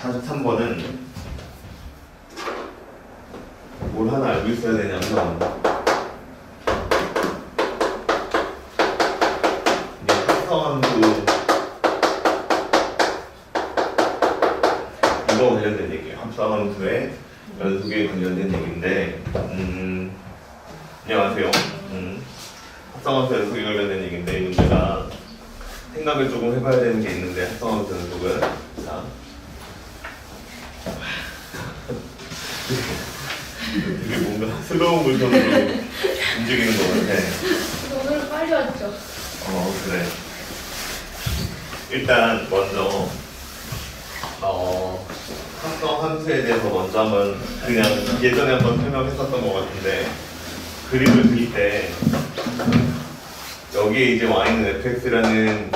43번은 뭘 하나 알고 있어야 되냐면 이게 합성함수 이거 관련된 얘기예요. 합성함수의 연속에 관련된 얘기인데 안녕하세요. 합성함수 연속에 관련된 얘기인데 이 문제가 생각을 조금 해봐야 되는 게 있는데 합성함수 연속은 자 되게 뭔가 슬로우 모션으로 움직이는 것 같아. 오늘 빨리 왔죠? 그래. 일단 먼저 합성 함수에 대해서 먼저 한번 그냥 예전에 한번 설명했었던 것 같은데 그림을 그릴 때 여기에 이제 y는 fx라는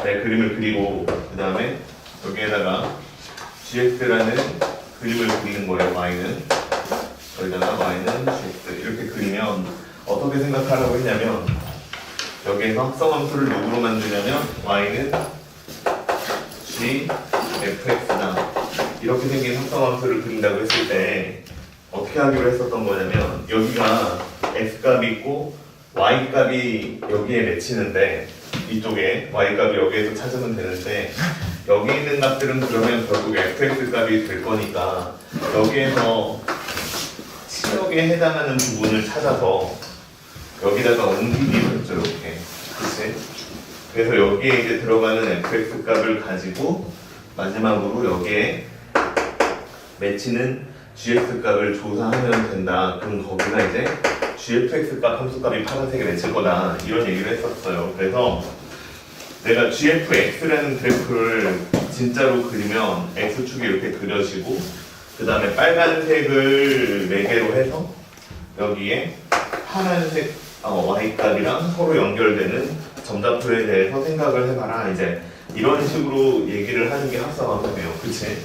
그림을 그리고 그 다음에 여기에다가 gx라는 그림을 그리는 거예요. y는 여기다가 y는 gx 이렇게 그리면 어떻게 생각하라고 했냐면 여기에서 합성함수를 누구로 만드냐면 y는 g fx다 이렇게 생긴 합성함수를 그린다고 했을 때 어떻게 하기로 했었던 거냐면 여기가 x값이 있고 y값이 여기에 맺히는데 이쪽에 y값이 여기에서 찾으면 되는데 여기 있는 값들은 그러면 결국 fx값이 될 거니까 여기에서 치역에 해당하는 부분을 찾아서 여기다가 옮기기로 했죠. 이렇게 그치? 그래서 여기에 이제 들어가는 fx값을 가지고 마지막으로 여기에 맺히는 gx값을 조사하면 된다. 그럼 거기가 이제 gfx값 함수값이 파란색에 맺힐 거다. 이런 얘기를 했었어요. 그래서 내가 gfx라는 그래프를 진짜로 그리면 x축이 이렇게 그려지고 그 다음에 빨간색을 4개로 해서 여기에 파란색 y값이랑 서로 연결되는 점자표에 대해서 생각을 해봐라. 이제 이런 식으로 얘기를 하는 게 합성함수예요. 그치?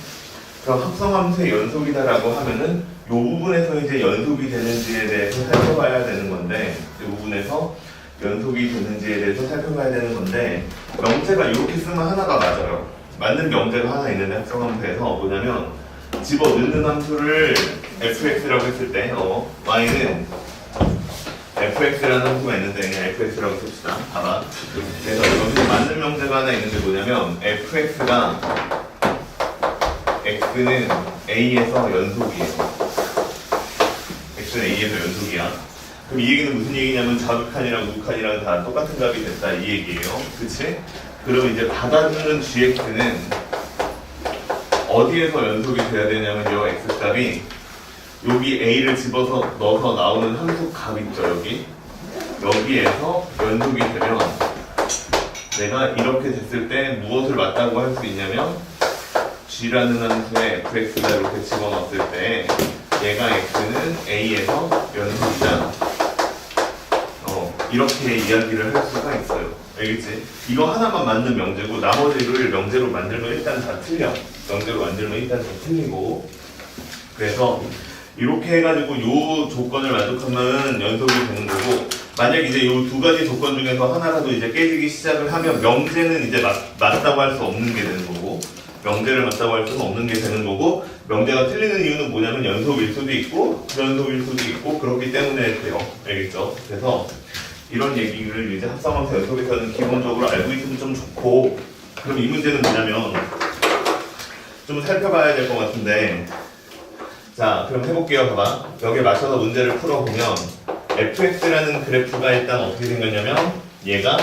그럼 합성함수의 연속이다라고 하면은 이 부분에서 이제 연속이 되는지에 대해서 살펴봐야 되는 건데 이 부분에서 연속이 되는지에 대해서 살펴봐야 되는 건데 명제가 이렇게 쓰면 하나가 맞아요. 맞는 명제가 하나 있는데 합성함수에서 뭐냐면 집어넣는 함수를 fx라고 했을 때 y는 fx라는 함수가 있는데 그냥 fx라고 씁시다. 봐봐. 그래서 여기서 맞는 명제가 하나 있는데 뭐냐면 fx가 x는 a에서 연속이에요. x는 a에서 연속이야. 그럼 이 얘기는 무슨 얘기냐면 좌극한이랑 우극한이랑 다 똑같은 값이 됐다 이 얘기예요. 그치? 그럼 이제 받아주는 gx는 어디에서 연속이 돼야 되냐면 이 x값이 여기 a를 집어서 넣어서 나오는 함수 값 있죠. 여기에서 연속이 되면 내가 이렇게 됐을 때 무엇을 맞다고 할 수 있냐면 g라는 함수에 fx가 이렇게 집어넣었을 때 얘가 x는 a에서 연속이다. 이렇게 이야기를 할 수가 있어요. 알겠지? 이거 하나만 맞는 명제고 나머지를 명제로 만들면 일단 다 틀려. 명제로 만들면 일단 다 틀리고 그래서 이렇게 해가지고 요 조건을 만족하면 연속이 되는 거고 만약 이제 요 두 가지 조건 중에서 하나라도 이제 깨지기 시작을 하면 명제는 이제 맞다고 할 수 없는 게 되는 거고 명제를 맞다고 할 수는 없는 게 되는 거고 명제가 틀리는 이유는 뭐냐면 연속일 수도 있고 연속일 수도 있고 그렇기 때문에 돼요. 알겠죠? 그래서 이런 얘기를 이제 합성함수 연속에서는 기본적으로 알고 있으면 좀 좋고 그럼 이 문제는 뭐냐면 좀 살펴봐야 될 것 같은데 자 그럼 해볼게요. 봐봐. 여기에 맞춰서 문제를 풀어보면 fx라는 그래프가 일단 어떻게 생겼냐면 얘가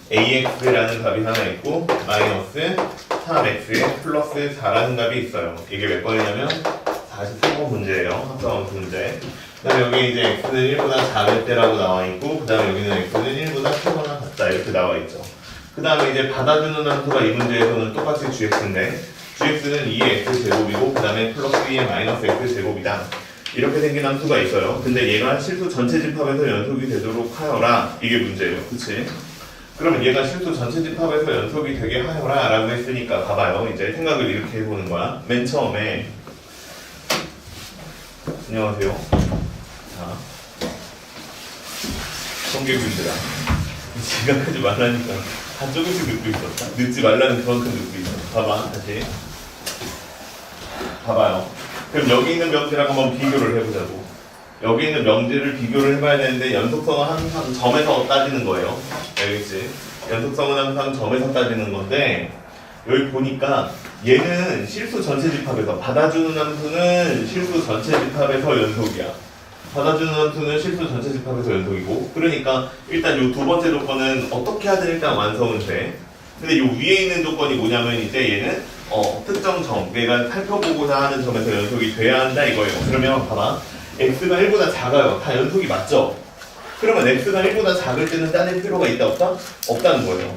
ax라는 값이 하나 있고 마이너스 3x 플러스 4라는 값이 있어요. 이게 몇 번이냐면 43번 문제예요. 합성함수 문제. 그 다음에 여기 이제 x는 1보다 작을 때라고 나와 있고 그 다음에 여기는 x는 1보다 크거나 같다 이렇게 나와 있죠. 그 다음에 이제 받아주는 함수가 이 문제에서는 똑같이 gx인데 gx는 2x 제곱이고 그 다음에 플러스 2의 마이너스 x 제곱이다. 이렇게 생긴 함수가 있어요. 근데 얘가 실수 전체 집합에서 연속이 되도록 하여라. 이게 문제예요. 그치? 그러면 얘가 실수 전체 집합에서 연속이 되게 하여라 라고 했으니까 봐봐요. 이제 생각을 이렇게 해보는 거야. 맨 처음에 안녕하세요. 자, 성계구인들아 생각하지 말라니까 다 조금씩 듣고 있었다. 늦지 말라는 그만큼 듣고 있어. 봐봐 다시 봐봐요. 그럼 여기 있는 명제랑 한번 비교를 해보자고. 여기 있는 명제를 비교를 해봐야 되는데 연속성은 항상 점에서 따지는 거예요. 알겠지? 연속성은 항상 점에서 따지는 건데 여기 보니까 얘는 실수 전체 집합에서 받아주는 함수는 실수 전체 집합에서 연속이야. 받아주는 함수는 실수 전체 집합에서 연속이고 그러니까 일단 요 두 번째 조건은 어떻게 하든 일단 완성은 돼. 근데 요 위에 있는 조건이 뭐냐면 이제 얘는 특정 점, 내가 살펴보고자 하는 점에서 연속이 돼야 한다 이거예요. 그러면 봐봐. x가 1보다 작아요. 다 연속이 맞죠? 그러면 x가 1보다 작을 때는 따질 필요가 있다 없다? 없다는 거예요.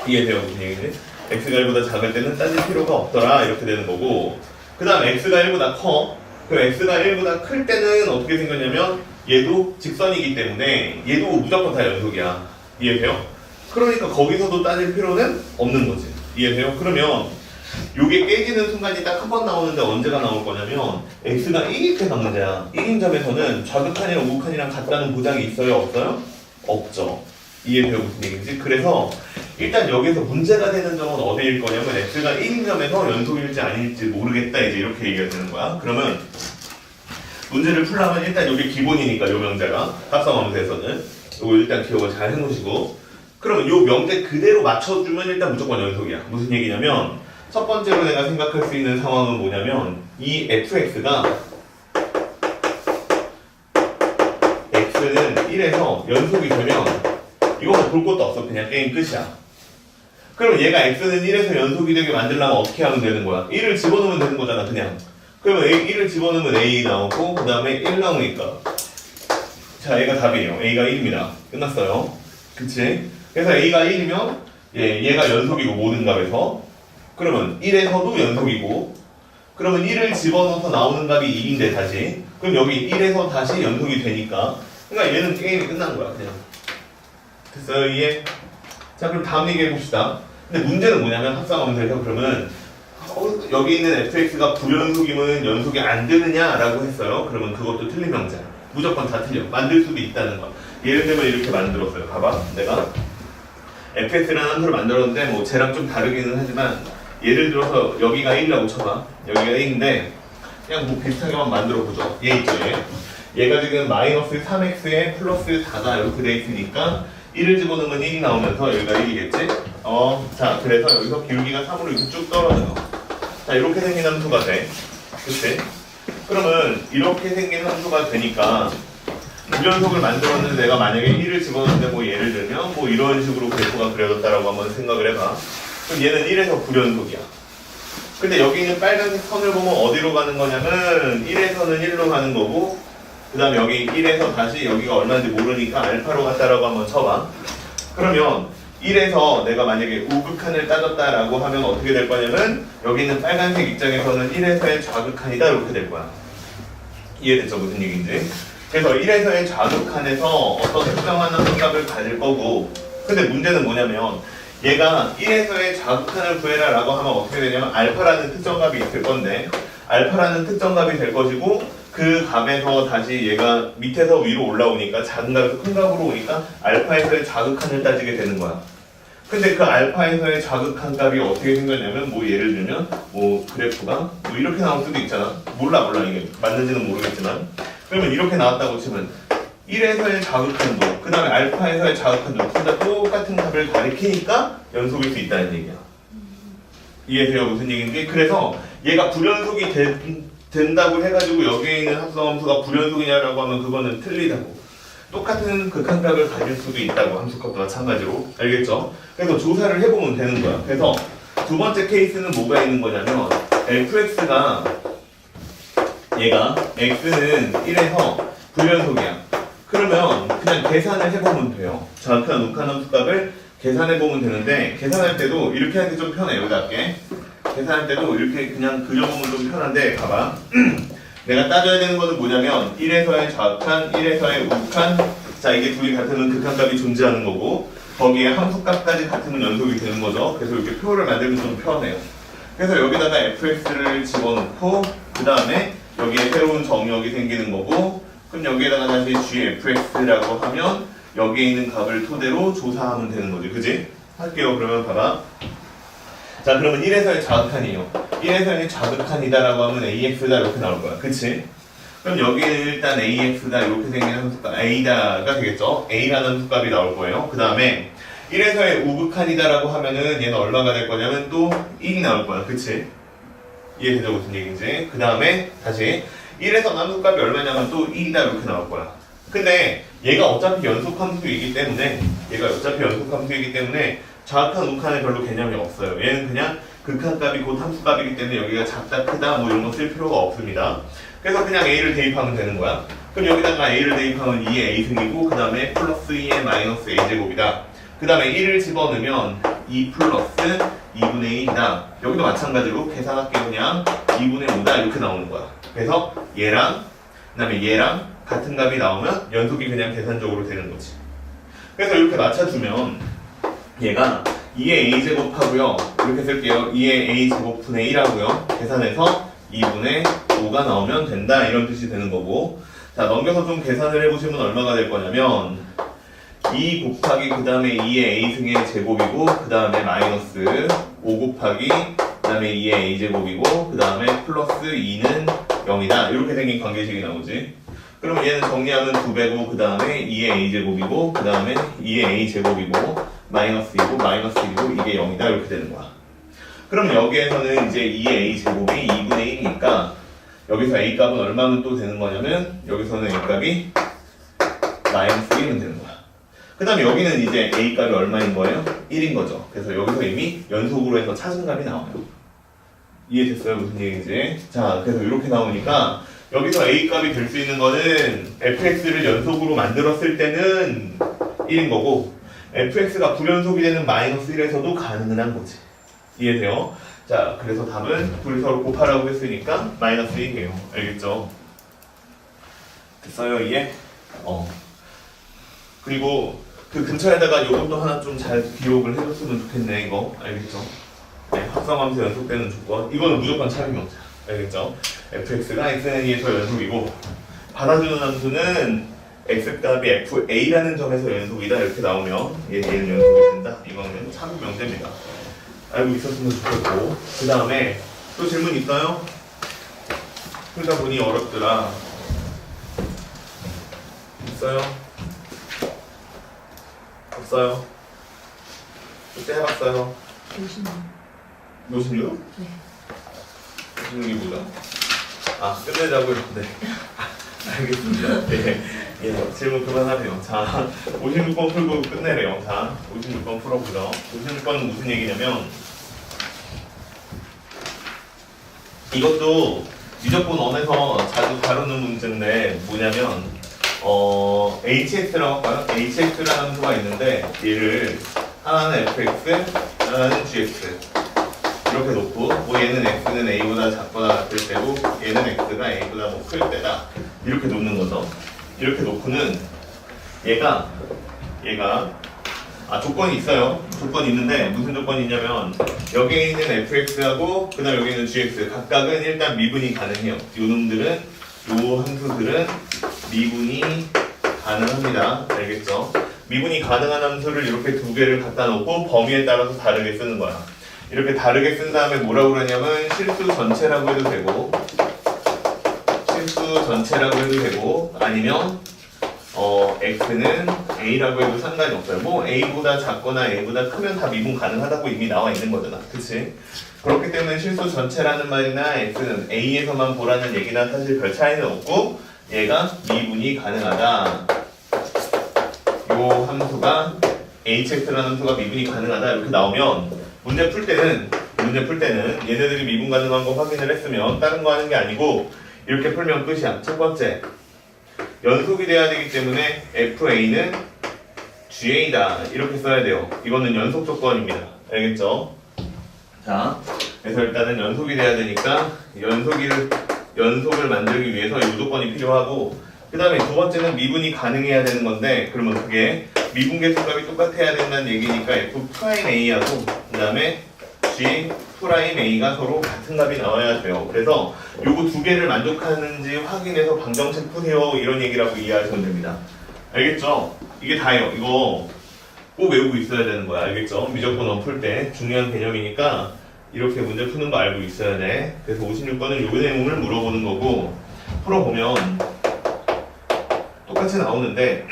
이해돼요? 무슨 얘기지? x가 1보다 작을 때는 따질 필요가 없더라 이렇게 되는 거고 그 다음 x가 1보다 커. 그럼 x가 1보다 클 때는 어떻게 생겼냐면 얘도 직선이기 때문에 얘도 무조건 다 연속이야. 이해돼요? 그러니까 거기서도 따질 필요는 없는 거지. 이해돼요? 그러면 요게 깨지는 순간이 딱 한 번 나오는데 언제가 나올 거냐면 x가 1일 때 남자야. 1인 점에서는 좌극한이랑 우극한이랑 같다는 보장이 있어요? 없어요? 없죠. 이해돼요? 무슨 얘기인지? 그래서 일단 여기서 문제가 되는 점은 어디일 거냐면 x가 1인 점에서 연속일지 아닐지 모르겠다 이제 이렇게 얘기가 되는 거야. 그러면 문제를 풀려면 일단 여기 기본이니까 요 명제가 합성함수에서는 요거 일단 기억을 잘 해놓으시고 그러면 요 명제 그대로 맞춰주면 일단 무조건 연속이야. 무슨 얘기냐면 첫 번째로 내가 생각할 수 있는 상황은 뭐냐면 이 fx가 x는 1에서 연속이 되면 이거는 볼 것도 없어. 그냥 게임 끝이야. 그럼 얘가 x는 1에서 연속이 되게 만들려면 어떻게 하면 되는 거야? 1을 집어넣으면 되는 거잖아 그냥. 그러면 1을 집어넣으면 a 나오고 그 다음에 1 나오니까 자 얘가 답이에요. a가 1입니다. 끝났어요. 그치? 그래서 a가 1이면 얘가 연속이고 모든 값에서 그러면 1에서도 연속이고 그러면 1을 집어넣어서 나오는 값이 2인데 다시 그럼 여기 1에서 다시 연속이 되니까 그러니까 얘는 게임이 끝난 거야 그냥. 됐어요 이해? 자 그럼 다음 얘기 해봅시다. 근데 문제는 뭐냐면 합성함수에서 그러면 여기 있는 fx가 불연속이면 연속이 안 되느냐라고 했어요. 그러면 그것도 틀린 명제야. 무조건 다 틀려. 만들 수도 있다는 거. 예를 들면 이렇게 만들었어요. 봐봐. 내가 fx라는 함수를 만들었는데 뭐 쟤랑 좀 다르기는 하지만 예를 들어서 여기가 1이라고 쳐봐. 여기가 1인데 그냥 뭐 비슷하게만 만들어보죠. 얘 있죠 얘가 지금 마이너스 3x에 플러스 4가 이렇게 돼 있으니까 1을 집어넣으면 1이 나오면서 여기가 1이겠지? 자 그래서 여기서 기울기가 3으로 이렇게 쭉 떨어져요. 자 이렇게 생긴 함수가 돼. 그치? 그러면 이렇게 생긴 함수가 되니까 불연속을 만들었는데 내가 만약에 1을 집어넣는데 뭐 예를 들면 뭐 이런 식으로 그래프가 그려졌다라고 한번 생각을 해봐. 그럼 얘는 1에서 불연속이야. 근데 여기 있는 빨간색 선을 보면 어디로 가는 거냐면 1에서는 1로 가는 거고 그 다음에 여기 1에서 다시 여기가 얼마인지 모르니까 알파로 갔다라고 한번 쳐봐. 그러면 1에서 내가 만약에 우극한을 따졌다라고 하면 어떻게 될 거냐면 여기 있는 빨간색 입장에서는 1에서의 좌극한이다 이렇게 될 거야. 이해됐죠? 무슨 얘기인지? 그래서 1에서의 좌극한에서 어떤 특정한 함수값을 가질 거고 근데 문제는 뭐냐면 얘가 1에서의 좌극한을 구해라 라고 하면 어떻게 되냐면 알파라는 특정값이 있을 건데 알파라는 특정값이 될 것이고 그 값에서 다시 얘가 밑에서 위로 올라오니까 작은 값에서 큰 값으로 오니까 알파에서의 좌극한을 따지게 되는 거야. 근데 그 알파에서의 좌극한 값이 어떻게 생겼냐면 뭐 예를 들면 뭐 그래프가 뭐 이렇게 나올 수도 있잖아. 몰라 이게 맞는지는 모르겠지만 그러면 이렇게 나왔다고 치면 1에서의 좌극한도 그 다음에 알파에서의 좌극한도 둘 다 똑같은 값을 가리키니까 연속일 수 있다는 얘기야. 이해돼요? 무슨 얘기인지? 그래서 얘가 불연속이 된다고 해가지고 여기에 있는 합성함수가 불연속이냐라고 하면 그거는 틀리다고. 똑같은 극한값을 가질 수도 있다고 함수값도 마찬가지로. 알겠죠? 그래서 조사를 해보면 되는 거야. 그래서 두 번째 케이스는 뭐가 있는 거냐면 fx가 얘가 x는 1에서 불연속이야. 그러면 그냥 계산을 해보면 돼요. 좌극한 우극한 함수값을 계산해보면 되는데 계산할 때도 이렇게 하는 게 좀 편해. 여기다 할게. 계산할 때도 이렇게 그냥 그려보면 좀 편한데 봐봐. 내가 따져야 되는 거는 뭐냐면 1에서의 좌극한, 1에서의 우극한. 자 이게 둘이 같으면 극한값이 존재하는 거고 거기에 함수값까지 같으면 연속이 되는 거죠. 그래서 이렇게 표를 만들면 좀 편해요. 그래서 여기다가 fx를 집어넣고 그 다음에 여기에 새로운 정역이 생기는 거고 그럼 여기에다가 다시 gfx라고 하면 여기에 있는 값을 토대로 조사하면 되는 거지. 그지? 할게요. 그러면 봐봐. 자 그러면 1에서의 좌극한이에요. 1에서는 자극한이다라고 하면 AX다 이렇게 나올 거야. 그치? 그럼 여기는 일단 AX다 이렇게 생긴 함수값 A다가 되겠죠? A라는 함수값이 나올 거예요. 그 다음에 1에서의 우극한이다라고 하면은 얘는 얼마가 될 거냐면 또 1이 나올 거야. 그치? 이해되죠? 무슨 얘기인지. 그 다음에 다시 1에서 함수값이 얼마냐면 또 1이다 이렇게 나올 거야. 근데 얘가 어차피 연속함수이기 때문에 좌극한 우극한에 별로 개념이 없어요. 얘는 그냥 극한값이 곧 함수값이기 때문에 여기가 작다 크다 뭐 이런 거 쓸 필요가 없습니다. 그래서 그냥 A를 대입하면 되는 거야. 그럼 여기다가 A를 대입하면 2의 A승이고 그 다음에 플러스 2의 마이너스 A제곱이다. 그 다음에 1을 집어넣으면 2 플러스 2분의 1이다. 여기도 마찬가지로 계산할게 그냥 2분의 5다 이렇게 나오는 거야. 그래서 얘랑 그 다음에 얘랑 같은 값이 나오면 연속이 그냥 계산적으로 되는 거지. 그래서 이렇게 맞춰주면 얘가 2의 A제곱하고요. 이렇게 쓸게요. 2의 A제곱분의 1하고요. 계산해서 2분의 5가 나오면 된다 이런 뜻이 되는 거고. 자 넘겨서 좀 계산을 해보시면 얼마가 될 거냐면 2 곱하기 그 다음에 2의 A승의 제곱이고 그 다음에 마이너스 5 곱하기 그 다음에 2의 A제곱이고 그 다음에 플러스 2는 0이다 이렇게 생긴 관계식이 나오지. 그러면 얘는 정리하면 2배고 그 다음에 2의 A제곱이고 그 다음에 2의 A제곱이고 마이너스 2고 마이너스 1이고 이게 0이다 이렇게 되는 거야. 그럼 여기에서는 이제 2의 A제곱이 2분의 1이니까 여기서 A값은 얼마면 또 되는 거냐면 여기서는 A값이 마이너스 1은 되는 거야. 그 다음에 여기는 이제 A값이 얼마인 거예요? 1인 거죠. 그래서 여기서 이미 연속으로 해서 찾은 값이 나와요. 이해됐어요? 무슨 얘기인지. 자, 그래서 이렇게 나오니까 여기서 A값이 될 수 있는 거는 fx를 연속으로 만들었을 때는 1인 거고 fx가 불연속이 되는 마이너스 1에서도 가능한 거지. 이해돼요? 자, 그래서 답은 둘이 서로 곱하라고 했으니까 마이너스 1이에요. 알겠죠? 됐어요? 이해? 그리고 그 근처에다가 요것도 하나 좀 잘 기록을 해줬으면 좋겠네. 이거 알겠죠? 네, 합성함수 연속되는 조건. 이거는 무조건 참임명사. 알겠죠? fx가 xn에서 연속이고 받아주는 함수는 x값이 fa라는 점에서 연속이다 이렇게 나오면 얘는 연속이 된다. 이거는 참임명제입니다. 알고 있었으면 좋겠고. 그 다음에 또 질문 있어요? 풀다 보니 어렵더라. 있어요? 없어요? 그때 해봤어요? 56. 노신유? 네. 노신유이 뭐죠? 아, 끝내자고요? 네. 알겠습니다. 네. 예, 질문 그만하세요. 자, 56번 풀고 끝내래요. 자, 56번 풀어보죠. 56번은 무슨 얘기냐면 이것도 미적분 원에서 자주 다루는 문제인데 뭐냐면 HX라고 할까요? HX라는 함수가 있는데 얘를 하나는 fx, 하나는 gx 이렇게 놓고 뭐 얘는 x는 a보다 작거나 같을 때고 얘는 x가 a보다 뭐 클 때다 이렇게 놓는 거죠. 이렇게 놓고는 얘가 조건이 있어요. 조건이 있는데 무슨 조건이 있냐면 여기에 있는 fx하고 그 다음 여기 있는 gx 각각은 일단 미분이 가능해요. 요 함수들은 미분이 가능합니다. 알겠죠? 미분이 가능한 함수를 이렇게 두 개를 갖다 놓고 범위에 따라서 다르게 쓰는 거야. 이렇게 다르게 쓴 다음에 뭐라고 그러냐면 실수 전체라고 해도 되고 아니면 x는 a라고 해도 상관이 없어요. 뭐 a보다 작거나 a보다 크면 다 미분 가능하다고 이미 나와 있는 거잖아. 그치? 그렇기 때문에 실수 전체라는 말이나 x는 a에서만 보라는 얘기나 사실 별 차이는 없고 얘가 미분이 가능하다. 요 함수가 hx라는 함수가 미분이 가능하다 이렇게 나오면 문제 풀 때는 얘네들이 미분 가능한 거 확인을 했으면 다른 거 하는 게 아니고 이렇게 풀면 끝이야. 첫 번째 연속이 돼야 되기 때문에 fa는 ga다 이렇게 써야 돼요. 이거는 연속 조건입니다. 알겠죠? 자, 그래서 일단은 연속이 돼야 되니까 연속을 만들기 위해서 이 조건이 필요하고 그 다음에 두 번째는 미분이 가능해야 되는 건데 그러면 그게 미분 계수값이 똑같아야 된다는 얘기니까 f'a하고 그 다음에 g'a가 서로 같은 값이 나와야 돼요. 그래서 요거 두 개를 만족하는지 확인해서 방정식 푸세요 이런 얘기라고 이해하시면 됩니다. 알겠죠? 이게 다예요. 이거 꼭 외우고 있어야 되는 거야. 알겠죠? 미적분 원 풀 때 중요한 개념이니까 이렇게 문제 푸는 거 알고 있어야 돼. 그래서 56번은 요 내용을 물어보는 거고, 풀어보면 똑같이 나오는데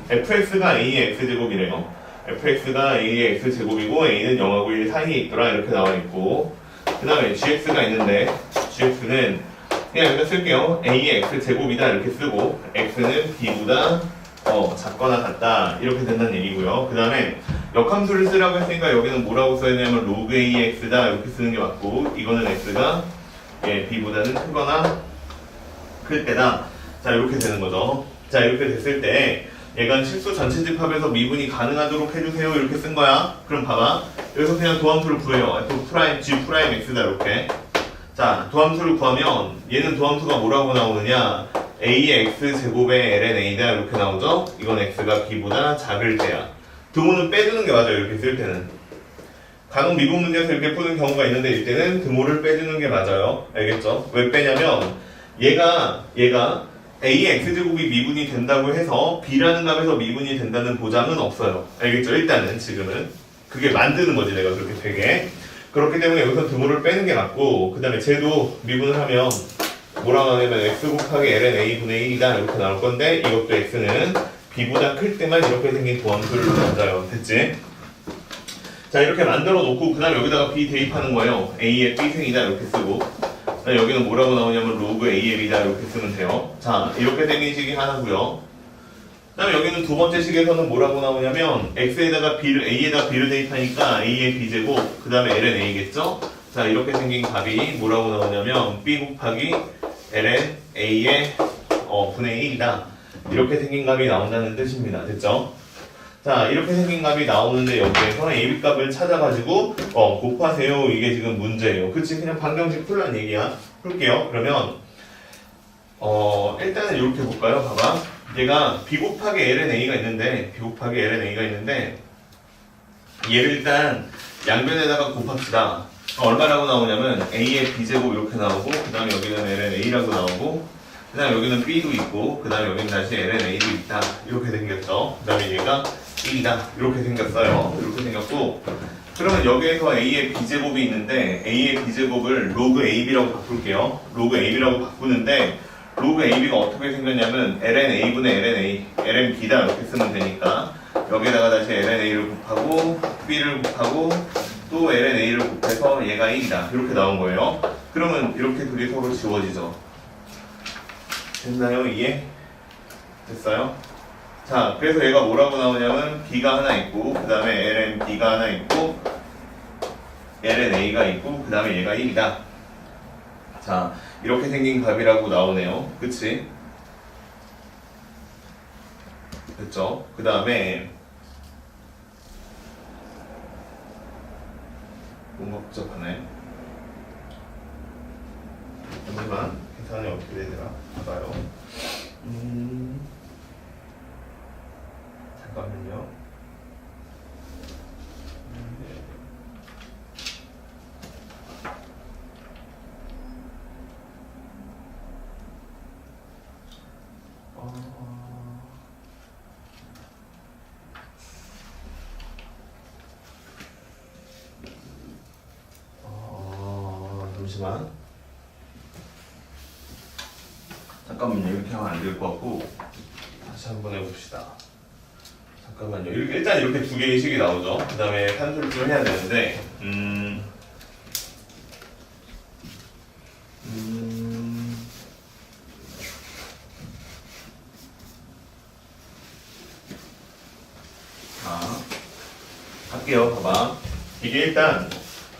fx가 a의 x제곱이래요. fx가 a의 x제곱이고 a는 0하고 1 사이에 있더라 이렇게 나와 있고, 그 다음에 gx가 있는데 gx는 그냥 여기다 쓸게요. a의 x제곱이다 이렇게 쓰고 x는 b보다 작거나 같다 이렇게 된다는 얘기고요. 그 다음에 역함수를 쓰라고 했으니까 여기는 뭐라고 써야되냐면 로그 a의 x다 이렇게 쓰는 게 맞고, 이거는 x가 b보다는 크거나 클 때다. 자 이렇게 되는 거죠. 자 이렇게 됐을 때 얘가 실수 전체 집합에서 미분이 가능하도록 해주세요 이렇게 쓴 거야. 그럼 봐봐, 여기서 그냥 도함수를 구해요. f 프라임 g 프라임 x다 이렇게. 자 도함수를 구하면 얘는 도함수가 뭐라고 나오느냐, a의 x제곱의 ln a다 이렇게 나오죠. 이건 x가 b보다 작을 때야. 등호는 빼주는 게 맞아요 이렇게 쓸 때는. 간혹 미분 문제에서 이렇게 푸는 경우가 있는데 이때는 등호를 빼주는 게 맞아요. 알겠죠? 왜 빼냐면 얘가 a의 x제곱이 미분이 된다고 해서 b라는 값에서 미분이 된다는 보장은 없어요. 알겠죠? 일단은 지금은 그게 만드는 거지 내가 그렇게 되게. 그렇기 때문에 여기서 등호를 빼는 게 맞고, 그 다음에 쟤도 미분을 하면 뭐라고 하냐면 x 곱하기 ln a분의 1이다 이렇게 나올 건데, 이것도 x는 b보다 클 때만 이렇게 생긴 도함수를 만들어요. 됐지? 자 이렇게 만들어 놓고 그 다음에 여기다가 b 대입하는 거예요. a의 b승이다 이렇게 쓰고, 여기는 뭐라고 나오냐면 로그 a의 b다 이렇게 쓰면 돼요. 자 이렇게 생긴 식이 하나고요. 그 다음에 여기는 두 번째 식에서는 뭐라고 나오냐면 x에다가 b를 a에다 b를 대입하니까 a의 b제곱 그 다음에 ln a겠죠. 자 이렇게 생긴 값이 뭐라고 나오냐면 b 곱하기 ln a의 분의 1이다 이렇게 생긴 값이 나온다는 뜻입니다. 됐죠? 자 이렇게 생긴 값이 나오는데 여기에서 AB 값을 찾아가지고 곱하세요. 이게 지금 문제예요. 그치? 그냥 방정식 풀란 얘기야. 풀게요. 그러면 일단은 이렇게 볼까요? 봐봐, 얘가 b 곱하기 ln a가 있는데 얘를 일단 양변에다가 곱합시다. 얼마라고 나오냐면 a의 b제곱 이렇게 나오고, 그 다음에 여기는 ln a라고 나오고, 그 다음에 여기는 b도 있고, 그 다음에 여기는 다시 ln a도 있다 이렇게 생겼죠. 그 다음에 얘가 1이다 이렇게 생겼어요. 이렇게 생겼고, 그러면 여기에서 a의 b제곱이 있는데 a의 b제곱을 로그 ab라고 바꿀게요. 로그 ab라고 바꾸는데 로그 ab가 어떻게 생겼냐면 ln a분의 ln a, ln b다 이렇게 쓰면 되니까 여기에다가 다시 ln a를 곱하고 b를 곱하고 또 ln a를 곱해서 얘가 1이다 이렇게 나온 거예요. 그러면 이렇게 둘이 서로 지워지죠. 됐나요? 이해? 됐어요? 자 그래서 얘가 뭐라고 나오냐면 b가 하나 있고, 그 다음에 ln b가 하나 있고, ln a가 있고, 그 다음에 얘가 1이다. 자 이렇게 생긴 값이라고 나오네요. 그치? 됐죠? 그 다음에 뭔가 복잡하네. 잠시만, 계산이 어떻게 되더라? 봐봐요. 잠깐만요. 잠시만. 잠깐만요. 이렇게 하면 안 될 것 같고 다시 한번 해봅시다. 잠깐만요. 일단 이렇게 두 개의 식이 나오죠. 그 다음에 산수를 좀 해야 되는데 자 할게요. 봐봐. 이게 일단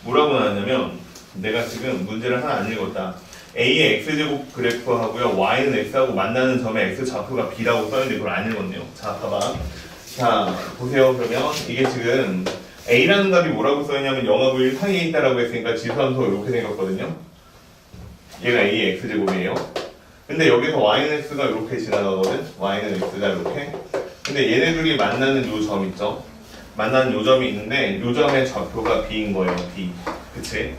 뭐라고 나왔냐면, 내가 지금 문제를 하나 안 읽었다. a의 x제곱 그래프하고요, y는 x하고 만나는 점의 x좌표가 b라고 써있는데 그걸 안 읽었네요. 자 봐봐. 자 보세요. 그러면 이게 지금 a라는 값이 뭐라고 써있냐면 0하고 1 사이에 있다라고 했으니까 지수함수가 이렇게 생겼거든요. 얘가 a의 x제곱이에요. 근데 여기서 y는 x가 이렇게 지나가거든. y는 x가 이렇게. 근데 얘네들이 만나는 요 점 있죠. 만나는 요 점이 있는데 요 점의 좌표가 b인 거예요. b. 그치?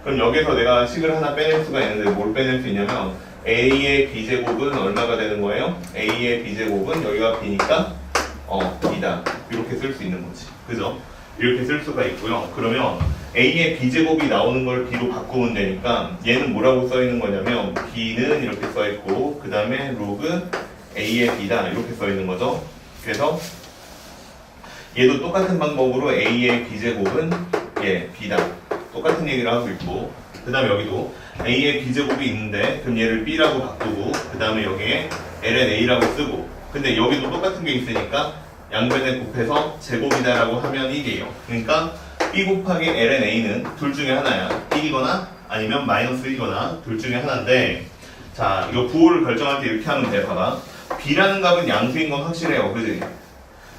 그럼 여기서 내가 식을 하나 빼낼 수가 있는데 뭘 빼낼 수 있냐면 a의 b제곱은 얼마가 되는 거예요? a의 b제곱은 여기가 b니까 b다 이렇게 쓸 수 있는 거지. 그죠? 이렇게 쓸 수가 있고요. 그러면 a의 b제곱이 나오는 걸 b로 바꾸면 되니까 얘는 뭐라고 써 있는 거냐면 b는 이렇게 써 있고 그 다음에 로그 a의 b다 이렇게 써 있는 거죠. 그래서 얘도 똑같은 방법으로 a의 b제곱은 b다 똑같은 얘기를 하고 있고 그 다음에 여기도 a의 b제곱이 있는데 그럼 얘를 b라고 바꾸고 그 다음에 여기에 ln a라고 쓰고 근데 여기도 똑같은 게 있으니까 양변에 곱해서 제곱이다 라고 하면 1이에요. 그러니까 b 곱하기 ln a는 둘 중에 하나야. 1이거나 아니면 마이너스 1이거나 둘 중에 하나인데 자 이거 부호를 결정할 때 이렇게 하면 돼. 봐봐. b라는 값은 양수인 건 확실해요. 그지?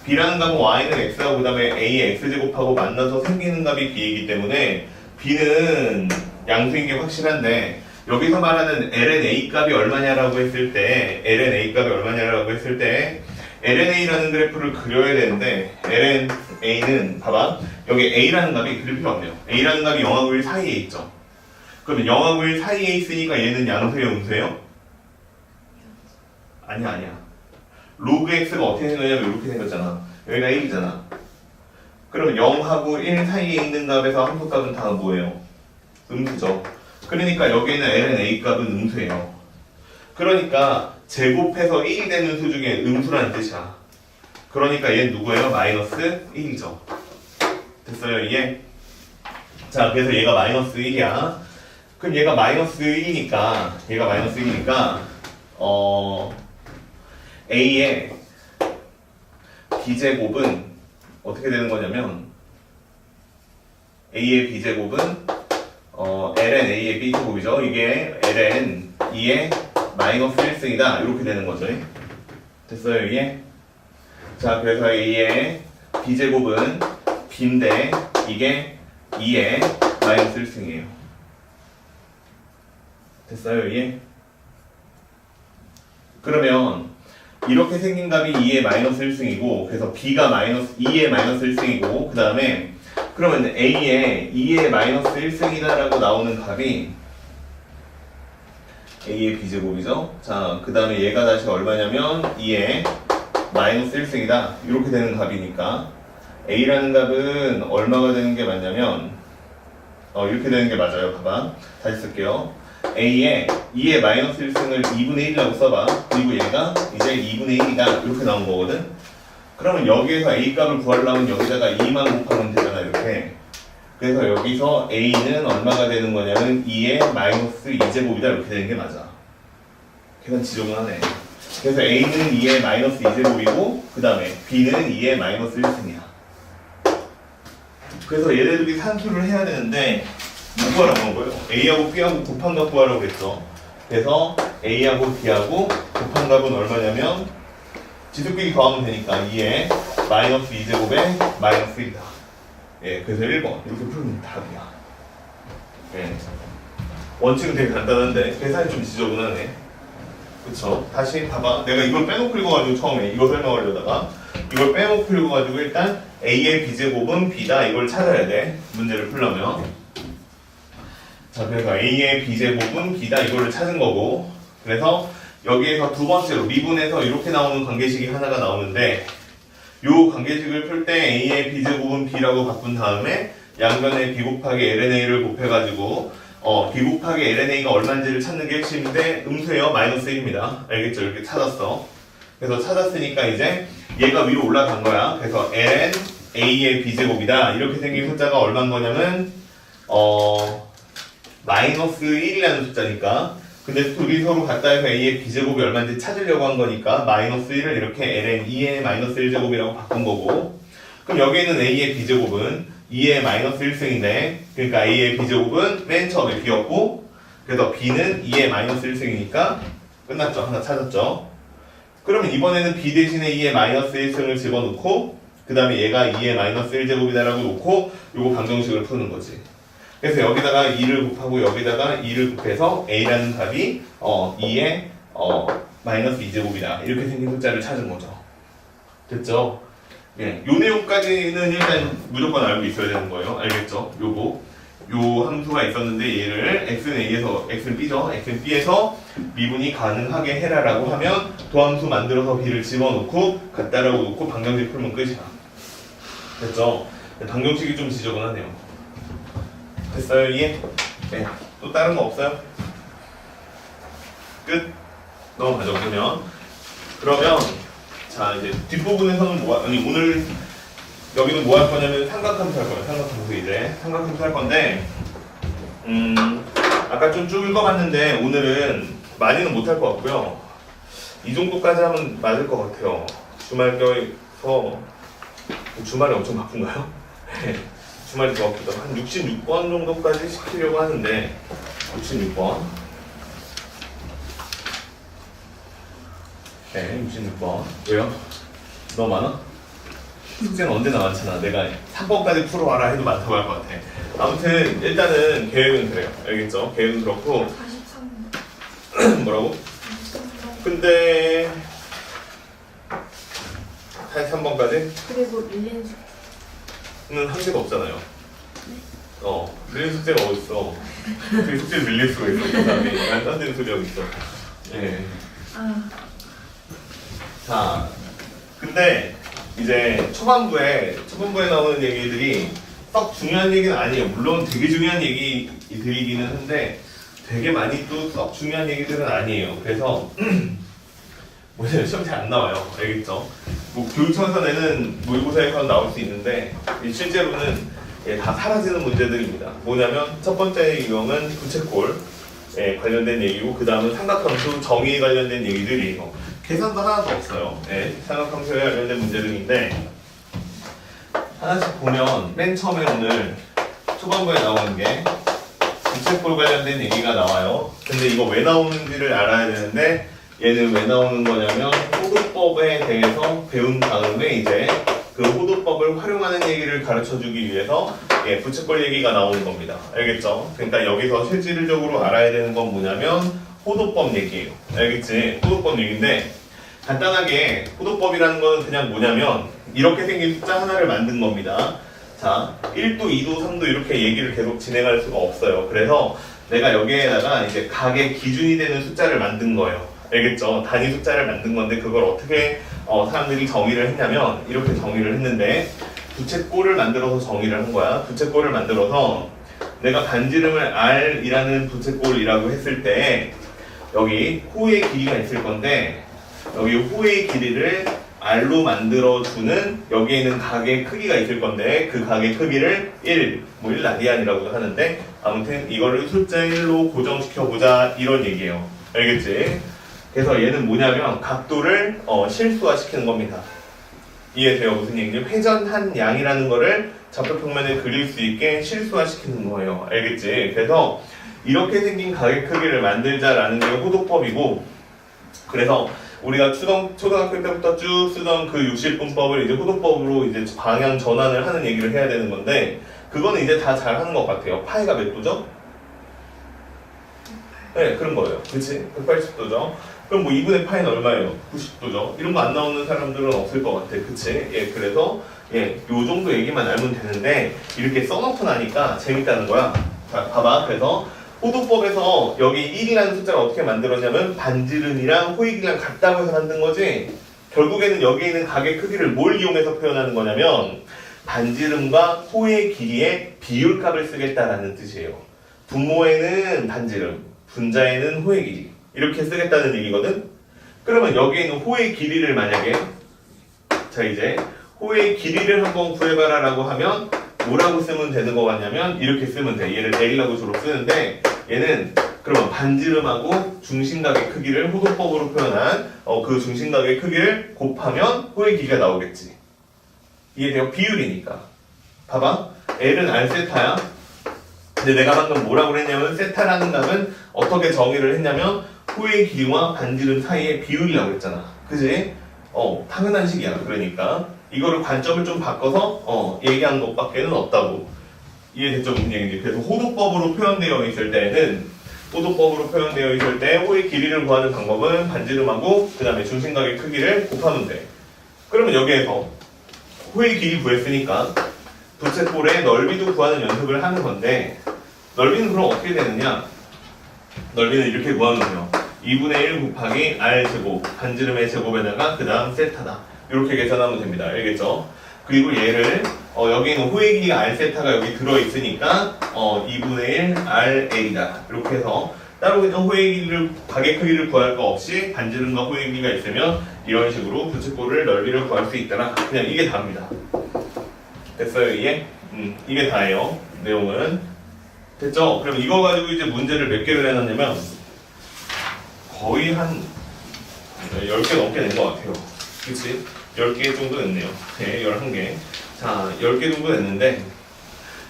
b라는 값은 y는 x하고 그 다음에 a의 x제곱하고 만나서 생기는 값이 b이기 때문에 b는 양수인 게 확실한데 여기서 말하는 ln a 값이 얼마냐라고 했을 때 ln a 값이 얼마냐라고 했을 때 ln a라는 그래프를 그려야 되는데 ln a는 봐봐 여기 a라는 값이 그릴 필요 없네요. a라는 값이 0하고 1 사이에 있죠. 그러면 0하고 1 사이에 있으니까 얘는 양수예요 음수예요? 아니야 로그 x가 어떻게 생겼냐면 이렇게 생겼잖아. 여기가 1이잖아. 그러면 0하고 1 사이에 있는 값에서 함수값은 다 뭐예요? 음수죠. 그러니까 여기는 ln a 값은 음수예요. 그러니까 제곱해서 1이 되는 수 중에 음수라는 뜻이야. 그러니까 얘는 누구예요? 마이너스 1이죠. 됐어요 이게? 자 그래서 얘가 마이너스 1이야. 그럼 얘가 마이너스 1이니까 a의 b제곱은 어떻게 되는 거냐면 a의 b제곱은 ln a의 b제곱이죠. 이게 ln 2의 마이너스 1승이다 이렇게 되는 거죠. 됐어요 이게? 자 그래서 a의 b제곱은 b인데 이게 2의 마이너스 1승이에요. 됐어요 이게? 그러면 이렇게 생긴 값이 2의 마이너스 1승이고 그래서 b가 2의 마이너스 1승이고 그 다음에 그러면 a의 2의 마이너스 1승이다 라고 나오는 값이 a의 b제곱이죠. 자 그 다음에 얘가 다시 얼마냐면 2의 마이너스 1승이다 이렇게 되는 값이니까 a라는 값은 얼마가 되는 게 맞냐면 이렇게 되는 게 맞아요. 봐봐 다시 쓸게요. a의 2의 마이너스 1승을 2분의 1이라고 써봐. 그리고 얘가 이제 2분의 1이다 이렇게 나온 거거든. 그러면 여기에서 a 값을 구하려면 여기다가 2만 곱하면 되잖아 이렇게. 그래서 여기서 a는 얼마가 되는 거냐면 2의 마이너스 2제곱이다 이렇게 되는 게 맞아. 계산 지저분하네. 그래서 a는 2의 마이너스 2제곱이고 그 다음에 b는 2의 마이너스 1승이야. 그래서 얘네들이 산수를 해야 되는데 뭐 구하라고 한 거예요? a하고 b하고 곱한 값 구하라고 했죠. 그래서 a하고 b하고 곱한 값은 얼마냐면 지수끼리 더하면 되니까 2의 마이너스 2제곱에 마이너스 1이다. 예, 그래서 1번 이렇게 풀면 답이야. 예. 원칙은 되게 간단한데 계산이 좀 지저분하네. 그쵸? 다시 봐봐. 내가 이걸 빼놓고 읽어가지고 처음에 이거 설명하려다가 이걸 빼놓고 읽어가지고 일단 a의 b제곱은 b다 이걸 찾아야 돼. 문제를 풀려면. 자 그래서 a의 b제곱은 b다 이거를 찾은 거고 그래서 여기에서 두 번째로 미분에서 이렇게 나오는 관계식이 하나가 나오는데 요 관계식을 풀 때 a의 b제곱은 b라고 바꾼 다음에 양변에 b 곱하기 ln a를 곱해가지고 b 곱하기 ln a가 얼마인지를 찾는 게 핵심인데 음수예요. 마이너스 1입니다. 알겠죠? 이렇게 찾았어. 그래서 찾았으니까 이제 얘가 위로 올라간 거야. 그래서 ln a의 b제곱이다. 이렇게 생긴 숫자가 얼마인 거냐면 마이너스 1이라는 숫자니까 근데 둘이 서로 같다 해서 a의 b제곱이 얼마인지 찾으려고 한 거니까 마이너스 1을 이렇게 ln 2의 마이너스 1제곱이라고 바꾼 거고 그럼 여기 있는 a의 b제곱은 2의 마이너스 1승인데 그러니까 a의 b제곱은 맨 처음에 b였고 그래서 b는 2의 마이너스 1승이니까 끝났죠. 하나 찾았죠. 그러면 이번에는 b 대신에 2의 마이너스 1승을 집어넣고 그 다음에 얘가 2의 마이너스 1제곱이다라고 놓고 요거 방정식을 푸는 거지. 그래서 여기다가 2를 곱하고 여기다가 2를 곱해서 a라는 값이 2의 마이너스 2제곱이다 이렇게 생긴 숫자를 찾은 거죠. 됐죠? 예, 요 내용까지는 일단 무조건 알고 있어야 되는 거예요. 알겠죠? 요 함수가 있었는데 얘를 x는 a에서 x는 b죠. x는 b에서 미분이 가능하게 해라라고 하면 도함수 만들어서 b를 집어넣고 같다라고 놓고 방정식 풀면 끝이야. 됐죠? 방정식이 좀 지저분하네요. 됐어요? 이해? 네. 또 다른 거 없어요? 끝? 넘어가죠. 그러면 자 이제 뒷부분에서는 아니 오늘 여기는 뭐 할 거냐면 삼각함수 할 거예요. 삼각함수 할 건데 아까 좀 쭉 읽어봤는데 오늘은 많이는 못 할 것 같고요. 이 정도까지 하면 맞을 것 같아요. 주말 껴서 주말에 엄청 바쁜가요? 주말이 더 바쁘다. 한 66번 정도까지 시키려고 하는데 66번 네 66번 왜요? 너무 많아? 숙제는 언제나 많잖아. 내가 3번까지 풀어와라 해도 많다고 할 것 같아. 아무튼 일단은 계획은 그래요. 알겠죠? 계획은 그렇고 43번. 뭐라고? 근데 43번까지? 그리고 밀린 는 한 개도 없잖아요. 밀린 숙제가 어딨어. 어떻게 숙제를 밀릴 수가 있어. 그 사람이 말도 안 되는 소리 하고 있어. 예. 자, 근데 이제 초반부에 나오는 얘기들이 썩 중요한 얘기는 아니에요. 물론 되게 중요한 얘기들이기는 한데 되게 많이 또 썩 중요한 얘기들은 아니에요. 그래서 뭐냐면 시험 잘 안 나와요. 알겠죠? 뭐 교육청사내는 모의고사에서 나올 수 있는데 실제로는 다 사라지는 문제들입니다. 뭐냐면 첫 번째 유형은 부채꼴 관련된 얘기고 그 다음은 삼각함수 정의에 관련된 얘기들이에요. 계산도 하나도 없어요. 삼각함수에 관련된 문제들인데 하나씩 보면 맨 처음에 오늘 초반부에 나오는 게 부채꼴 관련된 얘기가 나와요. 근데 이거 왜 나오는지를 알아야 되는데 얘는 왜 나오는 거냐면 호도법에 대해서 배운 다음에 이제 그 호도법을 활용하는 얘기를 가르쳐주기 위해서 부채꼴 얘기가 나오는 겁니다. 알겠죠? 그러니까 여기서 실질적으로 알아야 되는 건 뭐냐면 호도법 얘기예요. 알겠지? 호도법 얘기인데 간단하게 호도법이라는 건 그냥 뭐냐면 이렇게 생긴 숫자 하나를 만든 겁니다. 자, 1도, 2도, 3도 이렇게 얘기를 계속 진행할 수가 없어요. 그래서 내가 여기에다가 이제 각의 기준이 되는 숫자를 만든 거예요. 알겠죠? 단위 숫자를 만든 건데 그걸 어떻게 사람들이 정의를 했냐면 이렇게 정의를 했는데 부채꼴을 만들어서 정의를 한 거야. 부채꼴을 만들어서 내가 반지름을 R이라는 부채꼴이라고 했을 때 여기 호의 길이가 있을 건데 여기 호의 길이를 R로 만들어주는 여기에 있는 각의 크기가 있을 건데 그 각의 크기를 1, 뭐 1라디안이라고도 하는데 아무튼 이거를 숫자 1로 고정시켜보자 이런 얘기예요. 알겠지? 그래서 얘는 뭐냐면 각도를 실수화시키는 겁니다. 이해돼요? 무슨 얘기인지? 회전한 양이라는 거를 좌표평면에 그릴 수 있게 실수화시키는 거예요. 알겠지? 그래서 이렇게 생긴 각의 크기를 만들자라는 게 호도법이고 그래서 우리가 초등학교 때부터 쭉 쓰던 그 60분법을 이제 호도법으로 이제 방향 전환을 하는 얘기를 해야 되는 건데 그거는 이제 다 잘하는 것 같아요. 파이가 몇 도죠? 네, 그런 거예요. 그치? 180도죠? 그럼 뭐 2분의 파이는 얼마예요? 90도죠? 이런 거 안 나오는 사람들은 없을 것 같아. 그치? 그래서 요 정도 얘기만 알면 되는데 이렇게 써놓고 나니까 재밌다는 거야. 자, 봐봐. 그래서 호도법에서 여기 1이라는 숫자를 어떻게 만들었냐면 반지름이랑 호의 길이랑 같다고 해서 만든 거지 결국에는 여기 있는 각의 크기를 뭘 이용해서 표현하는 거냐면 반지름과 호의 길이의 비율값을 쓰겠다라는 뜻이에요. 분모에는 반지름, 분자에는 호의 길이 이렇게 쓰겠다는 얘기거든. 그러면 여기에 있는 호의 길이를 만약에 자 이제 호의 길이를 한번 구해봐라 라고 하면 뭐라고 쓰면 되는 거 같냐면 이렇게 쓰면 돼. 얘를 L이라고 주로 쓰는데 얘는 그러면 반지름하고 중심각의 크기를 호도법으로 표현한 그 중심각의 크기를 곱하면 호의 길이가 나오겠지. 이해돼요? 비율이니까. 봐봐. L은 R세타야. 근데 내가 방금 뭐라고 그랬냐면 세타라는 값은 어떻게 정의를 했냐면 호의 길이와 반지름 사이의 비율이라고 했잖아. 그지? 당연한 식이야. 그러니까 이거를 관점을 좀 바꿔서 얘기한 것밖에는 없다고. 이해됐죠? 무슨 얘기인지. 그래서 호도법으로 표현되어 있을 때는 호의 길이를 구하는 방법은 반지름하고 그 다음에 중심각의 크기를 곱하면 돼. 그러면 여기에서 호의 길이 구했으니까 부채꼴의 넓이도 구하는 연습을 하는 건데 넓이는 그럼 어떻게 되느냐? 넓이는 이렇게 구하면 돼요. 2분의 1 곱하기 R제곱 반지름의 제곱에다가 그 다음 세타다. 이렇게 계산하면 됩니다. 알겠죠? 그리고 얘를 여기 있는 호의 길이가 R세타가 여기 들어있으니까 2분의 1 RA다. 이렇게 해서 따로 있는 호의 길이를, 가계 크기를 구할 거 없이 반지름과 호의 길이가 있으면 이런 식으로 부채꼴을 넓이를 구할 수 있더라. 그냥 이게 답니다. 됐어요, 이게? 이게 다예요. 내용은. 됐죠? 그럼 이거 가지고 이제 문제를 몇 개를 해놨냐면 거의 한 10개 넘게 낸 것 같아요. 그치? 10개 정도 냈네요. 네, 11개. 자, 10개 정도 냈는데,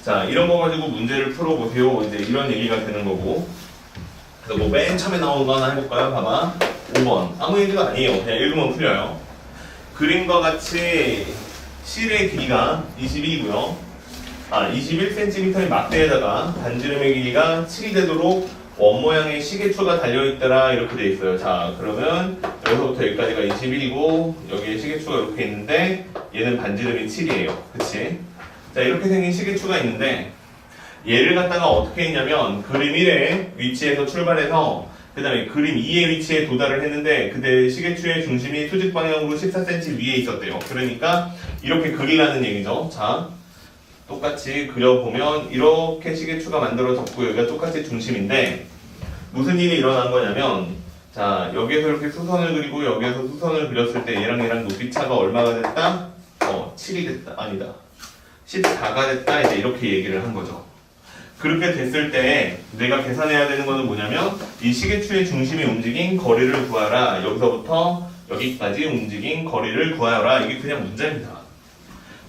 자, 이런 거 가지고 문제를 풀어보세요. 이제 이런 얘기가 되는 거고. 그래서 뭐 맨 처음에 나오는 거 하나 해볼까요? 봐봐. 5번. 아무 얘기가 아니에요. 그냥 읽으면 풀려요. 그림과 같이 실의 길이가 21이고요. 21cm의 막대에다가 반지름의 길이가 7이 되도록 원 모양의 시계추가 달려있더라. 이렇게 돼 있어요. 자, 그러면 여기서부터 여기까지가 21이고 여기에 시계추가 이렇게 있는데 얘는 반지름이 7이에요. 그치? 자, 이렇게 생긴 시계추가 있는데 얘를 갖다가 어떻게 했냐면 그림 1의 위치에서 출발해서 그 다음에 그림 2의 위치에 도달을 했는데 그때 시계추의 중심이 수직 방향으로 14cm 위에 있었대요. 그러니까 이렇게 그리라는 얘기죠. 자, 똑같이 그려보면 이렇게 시계추가 만들어졌고 여기가 똑같이 중심인데 무슨 일이 일어난 거냐면 자, 여기에서 이렇게 수선을 그리고 여기에서 수선을 그렸을 때 얘랑 높이 차가 얼마가 됐다? 7이 됐다. 아니다. 14가 됐다. 이제 이렇게 얘기를 한 거죠. 그렇게 됐을 때 내가 계산해야 되는 거는 뭐냐면 이 시계추의 중심이 움직인 거리를 구하라. 여기서부터 여기까지 움직인 거리를 구하라. 이게 그냥 문제입니다.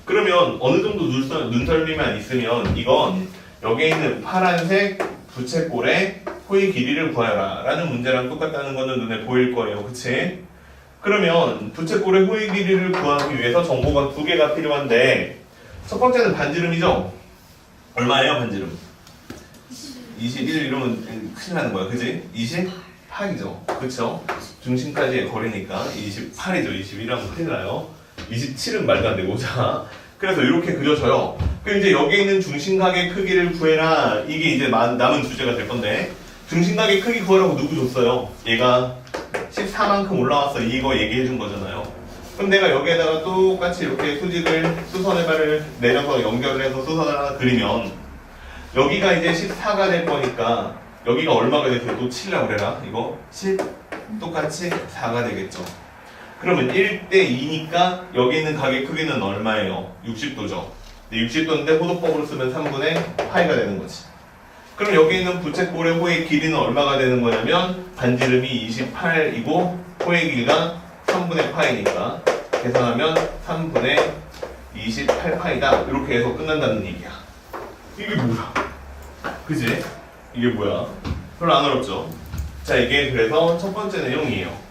그러면 어느 정도 눈썰미만 있으면 이건 여기에 있는 파란색 부채꼴의 호의 길이를 구하라 라는 문제랑 똑같다는 거는 눈에 보일 거예요. 그치? 그러면 부채꼴의 호의 길이를 구하기 위해서 정보가 두 개가 필요한데 첫 번째는 반지름이죠? 얼마예요 반지름? 21 이러면 큰일 나는 거야. 그치? 28이죠? 그쵸? 중심까지의 거리니까 28이죠. 21이라면 큰일 나요. 27은 말도 안 되고. 자, 그래서 이렇게 그려져요. 그럼 이제 여기 있는 중심각의 크기를 구해라. 이게 이제 남은 주제가 될 건데 중심각의 크기 구하라고 누구 줬어요? 얘가 14만큼 올라왔어. 이거 얘기해 준 거잖아요. 그럼 내가 여기에다가 똑같이 이렇게 수선의 발을 내려서 연결을 해서 수선을 하나 그리면 여기가 이제 14가 될 거니까 여기가 얼마가 되겠어요? 또 치려고 그래라. 이거 10 똑같이 4가 되겠죠. 그러면 1대2니까 여기 있는 각의 크기는 얼마예요? 60도죠. 60도인데 호도법으로 쓰면 3분의 파이가 되는 거지. 그럼 여기 있는 부채꼴의 호의 길이는 얼마가 되는 거냐면 반지름이 28이고 호의 길이가 3분의 파이니까 계산하면 3분의 28파이다. 이렇게 해서 끝난다는 얘기야. 이게 뭐야? 그지? 이게 뭐야? 별로 안 어렵죠? 자, 이게 그래서 첫 번째 내용이에요.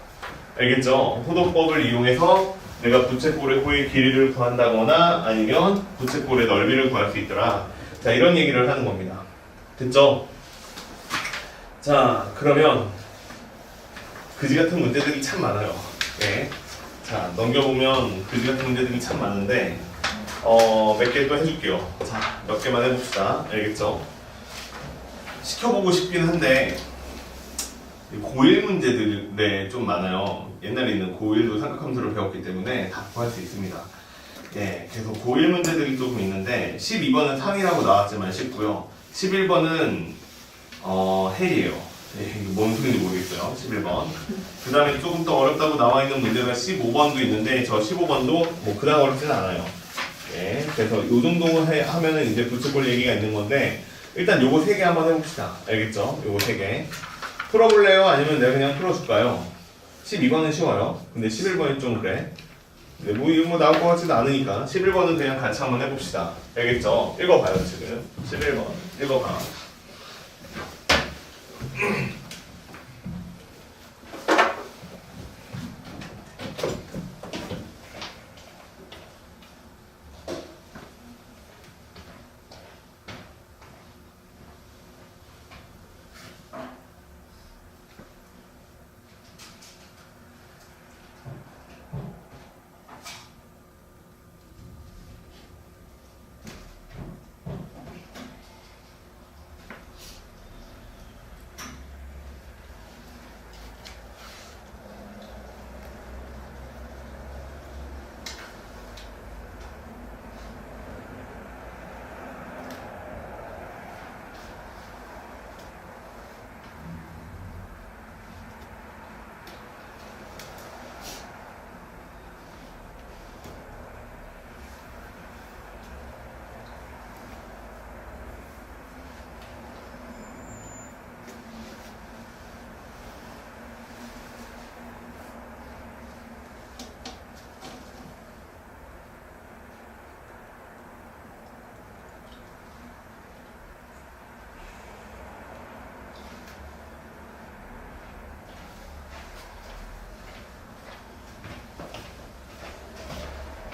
알겠죠? 호도법을 이용해서 내가 부채꼴의 호의 길이를 구한다거나 아니면 부채꼴의 넓이를 구할 수 있더라. 자, 이런 얘기를 하는 겁니다. 됐죠? 자, 그러면 그지 같은 문제들이 참 많아요. 네. 자, 넘겨보면 그지 같은 문제들이 참 많은데 몇 개 또 해줄게요. 자, 몇 개만 해봅시다. 알겠죠? 시켜보고 싶긴 한데 고1 문제들에 좀 많아요. 옛날에 있는 고1도 삼각함수를 배웠기 때문에 다 구할 수 있습니다. 예, 그래서 고1 문제들이 조금 있는데 12번은 상이라고 나왔지만 쉽고요. 11번은 헬이에요. 예, 뭔 소리인지 모르겠어요. 11번. 그 다음에 조금 더 어렵다고 나와 있는 문제가 15번도 있는데 저 15번도 뭐 그다음 어렵진 않아요. 예, 그래서 요 정도 하면은 이제 부채꼴 얘기가 있는 건데 일단 요거 3개 한번 해봅시다. 알겠죠? 요거 3개. 풀어볼래요? 아니면 내가 그냥 풀어줄까요? 12번은 쉬워요. 근데 11번이 좀 그래. 근데 이거 뭐 나올 것 같지도 않으니까 11번은 그냥 같이 한번 해봅시다. 알겠죠? 읽어봐요 지금. 11번 읽어봐.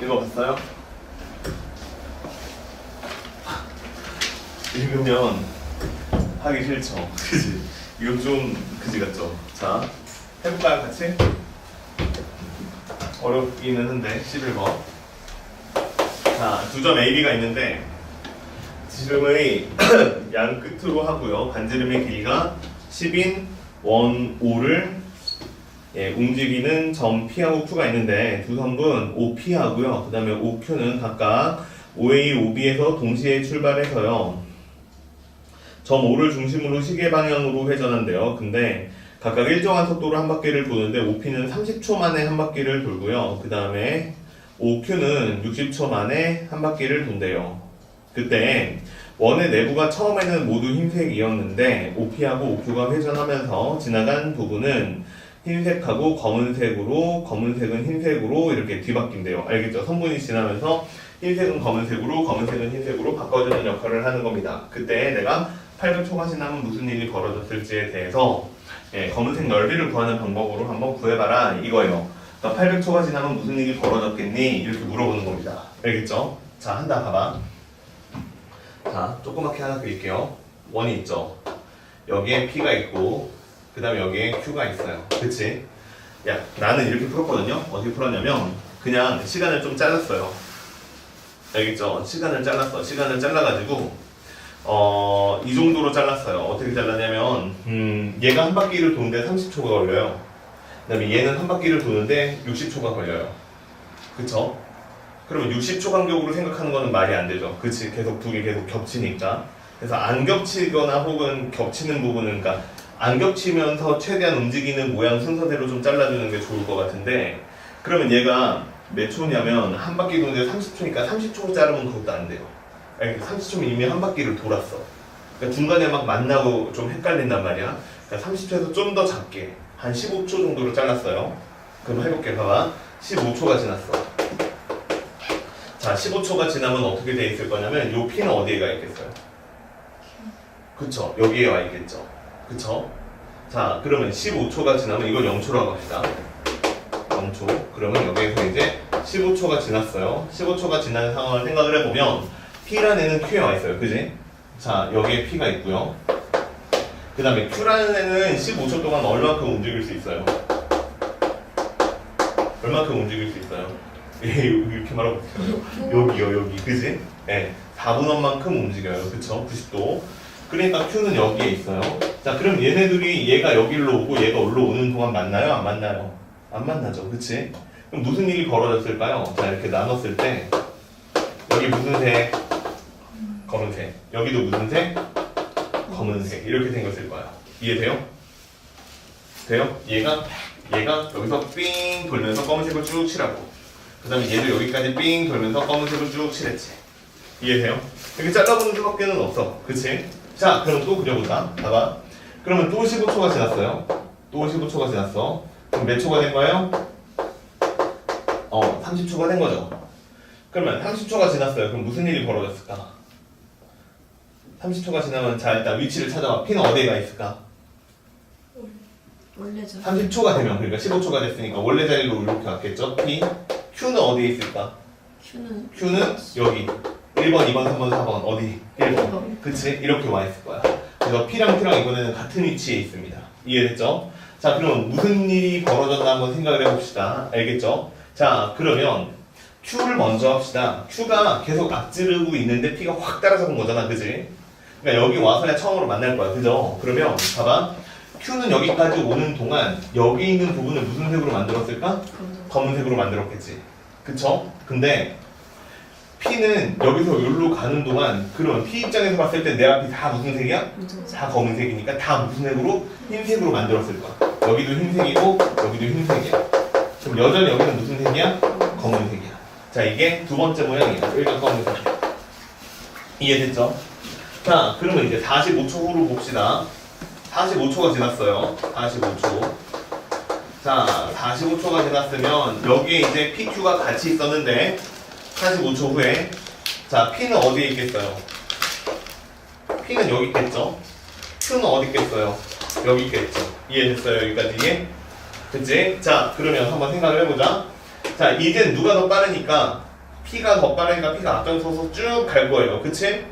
읽어봤어요? 읽으면 하기 싫죠. 그지? 이거 좀 그지 같죠? 자, 해볼까요, 같이? 어렵기는 한데 11번. 자, 두 점 AB가 있는데 지름의 양 끝으로 하고요. 반지름의 길이가 10인 원 5를 움직이는 점 P하고 Q가 있는데 두 선분 OP하고요. 그 다음에 OQ는 각각 OA, OB에서 동시에 출발해서요. 점 O를 중심으로 시계 방향으로 회전한대요. 근데 각각 일정한 속도로 한 바퀴를 도는데 OP는 30초 만에 한 바퀴를 돌고요. 그 다음에 OQ는 60초 만에 한 바퀴를 돈대요. 그때 원의 내부가 처음에는 모두 흰색이었는데 OP하고 OQ가 회전하면서 지나간 부분은 흰색하고 검은색으로, 검은색은 흰색으로 이렇게 뒤바뀐대요. 알겠죠? 선분이 지나면서 흰색은 검은색으로, 검은색은 흰색으로 바꿔주는 역할을 하는 겁니다. 그때 내가 800초가 지나면 무슨 일이 벌어졌을지에 대해서 검은색 넓이를 구하는 방법으로 한번 구해봐라 이거예요. 그러니까 800초가 지나면 무슨 일이 벌어졌겠니? 이렇게 물어보는 겁니다. 알겠죠? 자, 한다 봐봐. 자, 조그맣게 하나 그릴게요. 원이 있죠? 여기에 P가 있고 그 다음에 여기에 Q가 있어요. 그치? 야, 나는 이렇게 풀었거든요? 어떻게 풀었냐면 그냥 시간을 좀 잘랐어요. 알겠죠? 시간을 잘랐어. 시간을 잘라가지고 이 정도로 잘랐어요. 어떻게 잘랐냐면 얘가 한 바퀴를 도는데 30초가 걸려요. 그 다음에 얘는 한 바퀴를 도는데 60초가 걸려요. 그쵸? 그러면 60초 간격으로 생각하는 거는 말이 안 되죠. 그치? 계속 두 개 계속 겹치니까. 그래서 안 겹치거나 혹은 겹치는 부분은 그러니까 안 겹치면서 최대한 움직이는 모양 순서대로 좀 잘라주는 게 좋을 것 같은데 그러면 얘가 몇 초냐면 한 바퀴 도는데 30초니까 30초 자르면 그것도 안 돼요. 30초면 이미 한 바퀴를 돌았어. 그러니까 중간에 막 만나고 좀 헷갈린단 말이야. 그러니까 30초에서 좀 더 작게 한 15초 정도로 잘랐어요. 그럼 해볼게. 봐봐. 15초가 지났어. 자, 15초가 지나면 어떻게 돼 있을 거냐면 요 P는 어디에 가 있겠어요? 그쵸? 여기에 와 있겠죠. 그쵸? 자, 그러면 15초가 지나면 이걸 0초라고 합시다. 0초. 그러면 여기에서 이제 15초가 지났어요. 15초가 지난 상황을 생각을 해보면 P라는 애는 Q에 와 있어요. 그지? 자, 여기에 P가 있고요. 그 다음에 Q라는 애는 15초 동안 얼마큼 움직일 수 있어요? 얼마큼 움직일 수 있어요? 이렇게 말하면 어떡해요? 여기요, 여기. 그지? 네. 4분원만큼 움직여요. 그쵸? 90도. 그러니까 Q는 여기에 있어요. 자, 그럼 얘네들이 얘가 여기로 오고 얘가 올라오는 동안 만나요? 안 만나요? 안 만나죠. 그치? 그럼 무슨 일이 벌어졌을까요? 자, 이렇게 나눴을 때 여기 무슨 색? 검은색. 여기도 무슨 색? 검은색. 이렇게 생겼을 거야. 이해돼요? 돼요? 얘가 여기서 삥 돌면서 검은색을 쭉 칠하고 그 다음에 얘도 여기까지 삥 돌면서 검은색을 쭉 칠했지. 이해돼요? 이렇게 잘라보는 수밖에는 없어. 그치? 자, 그럼 또 그려보자. 봐봐. 그러면 또 15초가 지났어요. 또 15초가 지났어. 그럼 몇 초가 된 거예요? 30초가 된 거죠. 그러면 30초가 지났어요. 그럼 무슨 일이 벌어졌을까? 30초가 지나면 자, 일단 위치를 찾아봐. P는 어디에 가 있을까? 원래 저 30초가 되면 그러니까 15초가 됐으니까 원래 자리로 이렇게 왔겠죠? P. Q는 어디에 있을까? Q는 여기. 1번, 2번, 3번, 4번 어디? 1번. 그치? 이렇게 와 있을 거야. 그래서 P랑 Q랑 이번에는 같은 위치에 있습니다. 이해됐죠? 자, 그럼 무슨 일이 벌어졌나 한번 생각을 해봅시다. 알겠죠? 자, 그러면 Q를 먼저 합시다. Q가 계속 앞지르고 있는데 P가 확 따라잡은 거잖아. 그치? 그러니까 여기 와서야 처음으로 만날 거야. 그죠? 그러면 봐봐. Q는 여기까지 오는 동안 여기 있는 부분을 무슨 색으로 만들었을까? 검은색으로 만들었겠지. 그쵸? 근데 P는 여기서 여기로 가는 동안 그러면 P 입장에서 봤을 때 내 앞이 다 무슨 색이야? 다 검은색이니까 다 무슨 색으로? 흰색으로 만들었을 거야. 여기도 흰색이고 여기도 흰색이야. 그럼 여전히 여기는 무슨 색이야? 검은색이야. 자, 이게 두 번째 모양이야. 여기가 검은색. 이해됐죠? 자, 그러면 이제 45초 후로 봅시다. 45초가 지났어요. 45초. 자, 45초가 지났으면 여기에 이제 PQ가 같이 있었는데 45초 후에 자, P는 어디에 있겠어요? P는 여기 있겠죠? Q는 어디 있겠어요? 여기 있겠죠? 이해됐어요? 여기까지 그치? 자, 그러면 한번 생각을 해보자. 자, 이젠 누가 더 빠르니까 P가 더 빠르니까 P가 앞장서서 쭉 갈 거예요. 그치?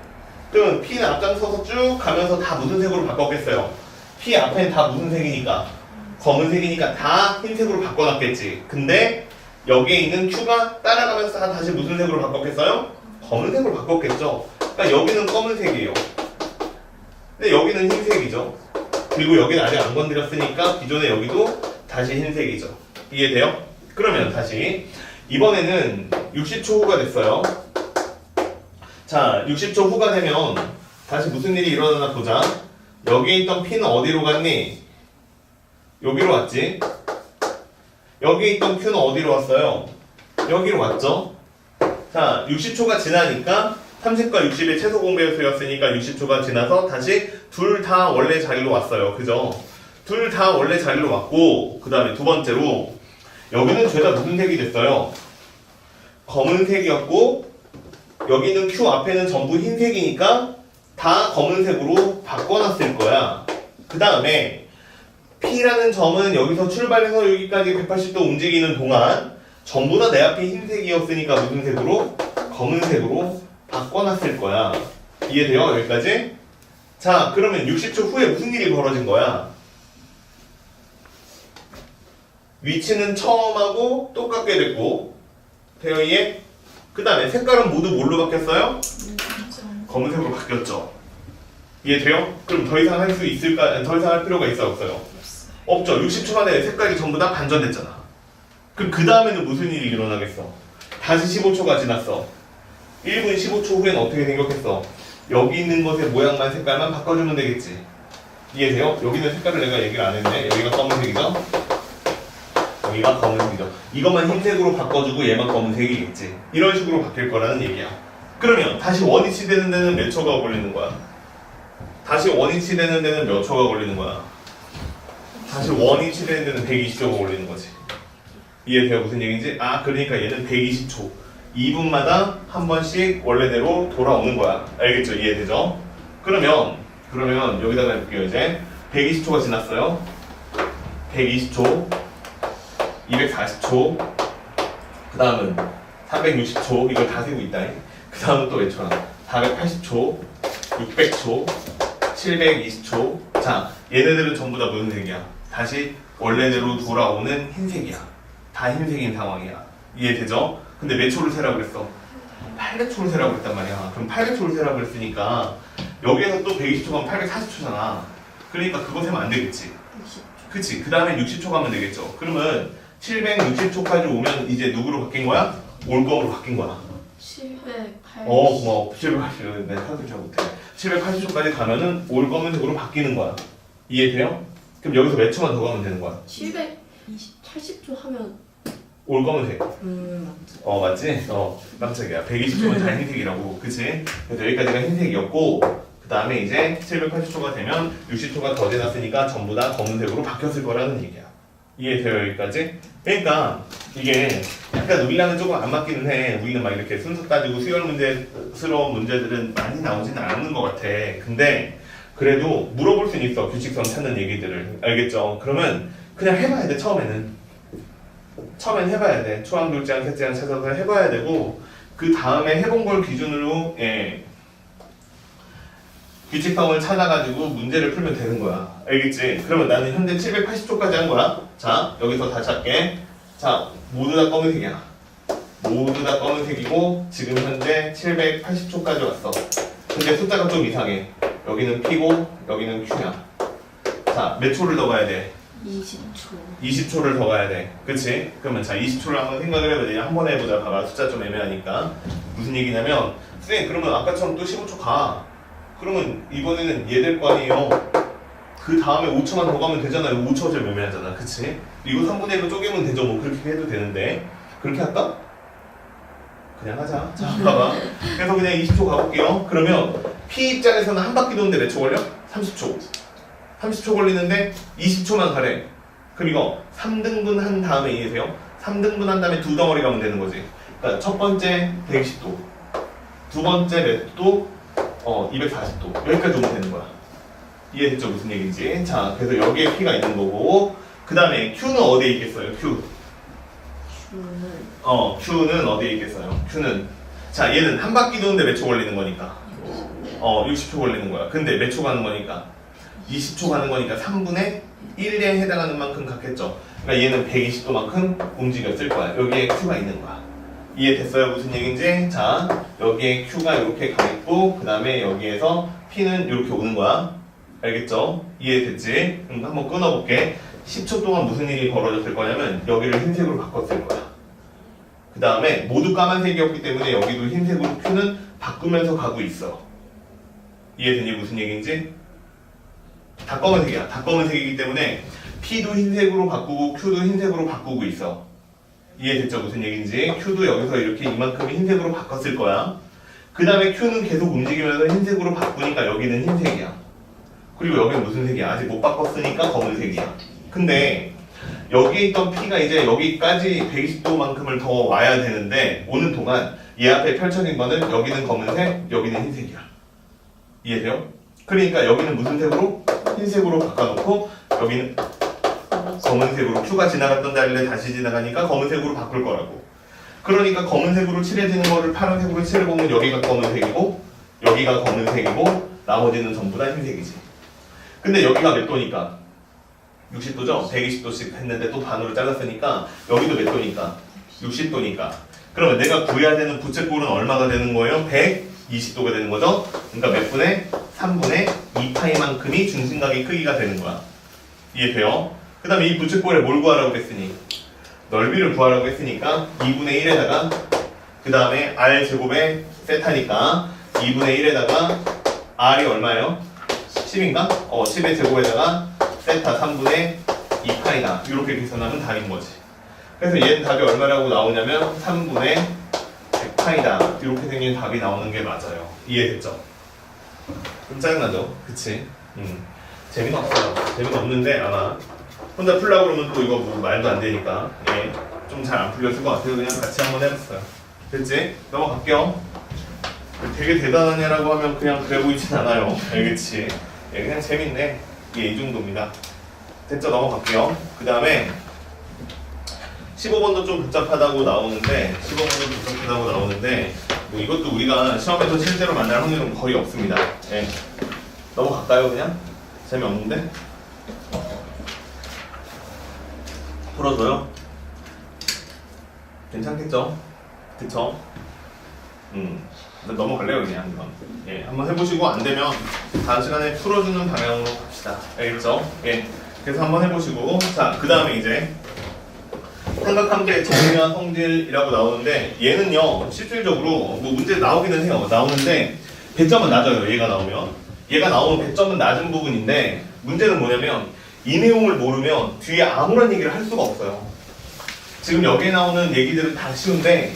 그럼 P는 앞장서서 쭉 가면서 다 무슨 색으로 바꿨겠어요? P 앞에는 다 무슨 색이니까? 검은색이니까 다 흰색으로 바꿔놨겠지. 근데 여기에 있는 Q가 따라가면서 다시 무슨 색으로 바꿨겠어요? 검은색으로 바꿨겠죠. 그러니까 여기는 검은색이에요. 근데 여기는 흰색이죠. 그리고 여기는 아직 안 건드렸으니까 기존에 여기도 다시 흰색이죠. 이해돼요? 그러면 다시 이번에는 60초 후가 됐어요. 자, 60초 후가 되면 다시 무슨 일이 일어나나 보자. 여기에 있던 P는 어디로 갔니? 여기로 왔지. 여기에 있던 Q는 어디로 왔어요? 여기로 왔죠. 자, 60초가 지나니까 30과 60의 최소 공배의 수였으니까 60초가 지나서 다시 둘 다 원래 자리로 왔어요. 그죠? 둘 다 원래 자리로 왔고, 그 다음에 두 번째로 여기는 죄다 무슨 색이 됐어요? 검은색이었고, 여기는 Q 앞에는 전부 흰색이니까 다 검은색으로 바꿔놨을 거야. 그 다음에 P라는 점은 여기서 출발해서 여기까지 180도 움직이는 동안 전부 다 내 앞이 흰색이었으니까 무슨 색으로? 검은색으로 바꿔놨을 거야. 이해돼요? 여기까지? 자, 그러면 60초 후에 무슨 일이 벌어진 거야? 위치는 처음하고 똑같게 됐고, 돼요, 이해? 그 다음에 색깔은 모두 뭘로 바뀌었어요? 검은색으로 바뀌었죠. 이해돼요? 그럼 더 이상 할 수 있을까? 더 이상 할 필요가 있어, 없어요? 없죠. 60초 만에 색깔이 전부 다 반전됐잖아. 그럼 그 다음에는 무슨 일이 일어나겠어? 다시 15초가 지났어. 1분 15초 후에는 어떻게 생겼겠어? 여기 있는 것의 모양만 색깔만 바꿔주면 되겠지. 이해돼요? 여기는 색깔을 내가 얘기를 안 했네. 여기가 검은색이죠? 여기가 검은색이죠. 이것만 흰색으로 바꿔주고 얘만 검은색이겠지. 이런 식으로 바뀔 거라는 얘기야. 그러면 다시 원위치 되는 데는 몇 초가 걸리는 거야? 다시 원위치 되는 데는 몇 초가 걸리는 거야? 다시 원위치 되는 데는 120초가 걸리는 거지. 이해돼요? 무슨 얘기인지? 아, 그러니까 얘는 120초. 2분마다 한 번씩 원래대로 돌아오는 거야. 알겠죠? 이해되죠? 그러면 여기다가 해볼게요. 이제 120초가 지났어요. 120초, 240초, 그 다음은 360초. 이걸 다 세고 있다. 그 다음은 또 몇 초나? 480초, 600초, 720초. 자, 얘네들은 전부 다 무슨 색이야? 다시 원래대로 돌아오는 흰색이야. 다 흰색인 상황이야. 이해되죠? 근데 몇 초를 세라고 그랬어? 800초를 세라고 그랬단 말이야. 그럼 800초를 세라고 그랬으니까 여기에서 또 120초 가면 840초잖아. 그러니까 그거 세면 안 되겠지. 그치? 그 다음에 60초 가면 되겠죠. 그러면 760초까지 오면 이제 누구로 바뀐 거야? 올검으로 바뀐 거야. 780. 고마워. 780. 내가 사실 잘 못해. 780초까지 가면은 올검은색으로 바뀌는 거야. 이해돼요? 그럼 여기서 몇 초만 더 가면 되는 거야? 780초 하면 올검은색. 맞죠. 맞지? 깜짝이야. 120초는 다 흰색이라고. 그치? 그래서 여기까지가 흰색이었고, 그 다음에 이제 780초가 되면 60초가 더 지났으니까 전부 다 검은색으로 바뀌었을 거라는 얘기야. 이해돼요? 여기까지? 그러니까 이게 약간 우리랑은 조금 안 맞기는 해. 우리는 막 이렇게 순서 따지고 수열 문제스러운 문제들은 많이 나오지는 않는 것 같아. 근데 그래도 물어볼 수는 있어. 규칙성 찾는 얘기들을. 알겠죠? 그러면 그냥 해봐야 돼. 처음에는 해봐야 돼. 초항, 둘제항, 셋제항 찾아서 해봐야 되고, 그 다음에 해본 걸 기준으로 규칙성을 찾아가지고 문제를 풀면 되는 거야. 알겠지? 그러면 나는 현재 780초까지 한 거야. 자, 여기서 다시 할게. 자, 모두 다 검은색이야. 모두 다 검은색이고 지금 현재 780초까지 왔어. 근데 숫자가 좀 이상해. 여기는 P고 여기는 Q야. 자, 몇 초를 더 가야 돼? 20초. 20초를 더 가야 돼. 그치? 그러면 자, 20초를 한번 생각을 해보자. 이제 한번 해보자. 봐봐. 숫자 좀 애매하니까. 무슨 얘기냐면, 선생님, 그러면 아까처럼 또 15초 가. 그러면 이번에는 얘 될 거 아니에요. 그 다음에 5초만 더 가면 되잖아요. 5초 좀 애매하잖아. 그치? 이거 3분의 1로 쪼개면 되죠. 뭐 그렇게 해도 되는데. 그렇게 할까? 그냥 하자. 자, 봐봐. 그래서 그냥 20초 가볼게요. 그러면 P 입장에서는 한 바퀴 도는데 몇 초 걸려? 30초. 30초 걸리는데 20초만 가래. 그럼 이거 3등분 한 다음에 이해되세요? 3등분 한 다음에 두 덩어리 가면 되는 거지. 그러니까 첫 번째 120도, 두 번째 몇 도? 240도. 여기까지 오면 되는 거야. 이해됐죠? 무슨 얘기인지. 자, 그래서 여기에 P가 있는 거고, 그 다음에 Q는 어디에 있겠어요? Q. Q는 어디에 있겠어요? Q는 자 얘는 한 바퀴 도는데 몇 초 걸리는 거니까 60초 걸리는 거야. 근데 몇 초 가는 거니까 20초 가는 거니까 3분의 1에 해당하는 만큼 갔겠죠. 그러니까 얘는 120도만큼 움직였을 거야. 여기에 Q가 있는 거야. 이해됐어요? 무슨 얘기인지? 자, 여기에 Q가 이렇게 가 있고, 그 다음에 여기에서 P는 이렇게 오는 거야. 알겠죠? 이해됐지? 그럼 한번 끊어볼게. 10초 동안 무슨 일이 벌어졌을 거냐면, 여기를 흰색으로 바꿨을 거야. 그 다음에 모두 까만색이었기 때문에 여기도 흰색으로 Q는 바꾸면서 가고 있어. 이해되니? 무슨 얘기인지? 다 검은색이야. 다 검은색이기 때문에 P도 흰색으로 바꾸고 Q도 흰색으로 바꾸고 있어. 이해됐죠? 무슨 얘기인지? Q도 여기서 이렇게 이만큼 흰색으로 바꿨을 거야. 그 다음에 Q는 계속 움직이면서 흰색으로 바꾸니까 여기는 흰색이야. 그리고 여기는 무슨 색이야? 아직 못 바꿨으니까 검은색이야. 근데 여기에 있던 P가 이제 여기까지 120도만큼을 더 와야 되는데 오는 동안 얘 앞에 펼쳐진 거는 여기는 검은색, 여기는 흰색이야. 이해돼요? 그러니까 여기는 무슨 색으로? 흰색으로 바꿔놓고 여기는 검은색으로 Q가 지나갔던 자리를 다시 지나가니까 검은색으로 바꿀 거라고. 그러니까 검은색으로 칠해지는 거를 파란색으로 칠해보면 여기가 검은색이고 여기가 검은색이고 나머지는 전부 다 흰색이지. 근데 여기가 몇 도니까? 60도죠? 120도씩 했는데 또 반으로 잘랐으니까 여기도 몇 도니까? 60도니까. 그러면 내가 구해야 되는 부채꼴은 얼마가 되는 거예요? 120도가 되는 거죠? 그러니까 몇 분의? 3분의 2파이만큼이 중심각의 크기가 되는 거야. 이해돼요? 그 다음에 이 부채꼴에 뭘 구하라고 했으니? 넓이를 구하라고 했으니까 2분의 1에다가 그 다음에 R제곱에 세타니까 2분의 1에다가 R이 얼마예요? 10인가? 10의 제곱에다가 세타 3분의 2파이다. 이렇게 계산하면 답인 거지. 그래서 얘는 답이 얼마라고 나오냐면 3분의 100파이다. 이렇게 생긴 답이 나오는 게 맞아요. 이해됐죠? 좀 짜증나죠? 그치? 재미는 없어요. 재미는 없는데 아마 혼자 풀려고 그러면 또 이거 뭐 말도 안 되니까 예, 좀 잘 안 풀렸을 것 같아요. 그냥 같이 한번 해봤어요. 됐지? 넘어갈게요. 되게 대단하냐라고 하면 그냥 그래 보이진 않아요. 알겠지? 예, 그냥 재밌네. 예, 이 정도입니다. 됐죠? 넘어갈게요. 그 다음에 15번도 좀 복잡하다고 나오는데 15번도 복잡하다고 나오는데 뭐 이것도 우리가 시험에서 실제로 만날 확률은 거의 없습니다. 예. 넘어갈까요 그냥? 재미없는데? 풀어줘요? 괜찮겠죠? 그쵸? 넘어갈래요 그냥 이건. 예, 한번 해보시고 안되면 다음 시간에 풀어주는 방향으로 갑시다. 알겠죠? 예, 그래서 한번 해보시고 자 그 다음에 이제 삼각함수의 정의와 성질이라고 나오는데 얘는요 실질적으로 뭐 문제 나오기는 해요. 나오는데 배점은 낮아요. 얘가 나오면 배점은 낮은 부분인데 문제는 뭐냐면 이 내용을 모르면 뒤에 아무런 얘기를 할 수가 없어요. 지금 여기에 나오는 얘기들은 다 쉬운데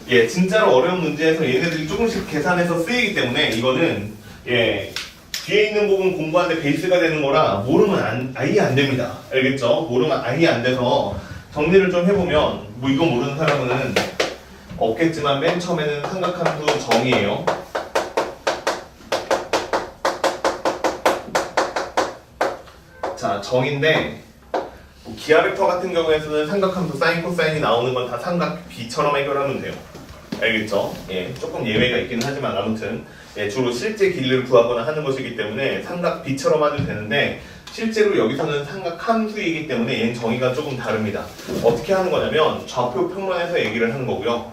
예, 진짜로 어려운 문제에서 얘네들이 조금씩 계산해서 쓰이기 때문에 이거는 예, 뒤에 있는 부분 공부하는데 베이스가 되는 거라 모르면 아예 안 됩니다. 알겠죠? 모르면 아예 안 돼서 정리를 좀 해보면 뭐 이거 모르는 사람은 없겠지만 맨 처음에는 삼각함수 정의예요. 자, 정인데 뭐 기하 벡터 같은 경우에서는 삼각함수 사인 코사인이 나오는 건 다 삼각 B처럼 해결하면 돼요. 알겠죠? 예, 조금 예외가 있기는 하지만 아무튼 예, 주로 실제 길이를 구하거나 하는 것이기 때문에 삼각 B처럼 하도 되는데 실제로 여기서는 삼각함수이기 때문에 얘는 정의가 조금 다릅니다. 어떻게 하는 거냐면 좌표 평면에서 얘기를 하는 거고요.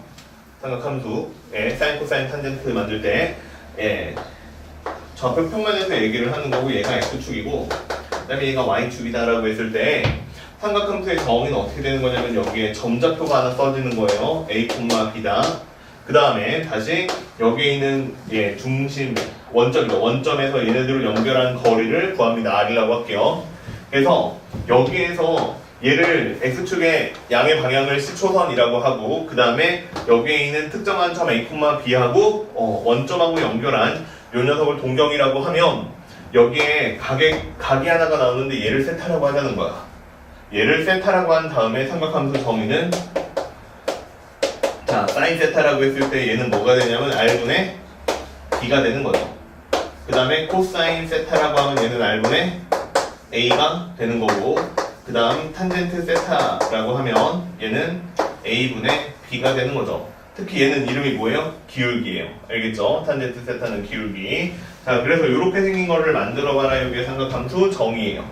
삼각함수 예, 사인 코사인 탄젠트 만들 때 예, 좌표 평면에서 얘기를 하는 거고 얘가 X축이고 그 다음에 얘가 Y축이다라고 했을 때 삼각함수의 정의는 어떻게 되는 거냐면 여기에 점좌표가 하나 써지는 거예요. A, B다. 그 다음에 다시 여기에 있는 예, 중심 원점이죠. 원점에서 얘네들을 연결한 거리를 구합니다. R이라고 할게요. 그래서 여기에서 얘를 X축의 양의 방향을 시초선이라고 하고 그 다음에 여기에 있는 특정한 점 A, B하고 원점하고 연결한 요 녀석을 동경이라고 하면 여기에 각이 하나가 나오는데 얘를 세타라고 하자는 거야. 얘를 세타라고 한 다음에 삼각함수 정의는 자, 사인 세타라고 했을 때 얘는 뭐가 되냐면 R분의 B가 되는 거죠. 그 다음에 코사인 세타라고 하면 얘는 R분의 A가 되는 거고 그 다음 탄젠트 세타라고 하면 얘는 A분의 B가 되는 거죠. 특히 얘는 이름이 뭐예요? 기울기예요. 알겠죠? 탄젠트 세타는 기울기. 자, 그래서 이렇게 생긴 거를 만들어봐라. 이게 삼각함수 정의예요.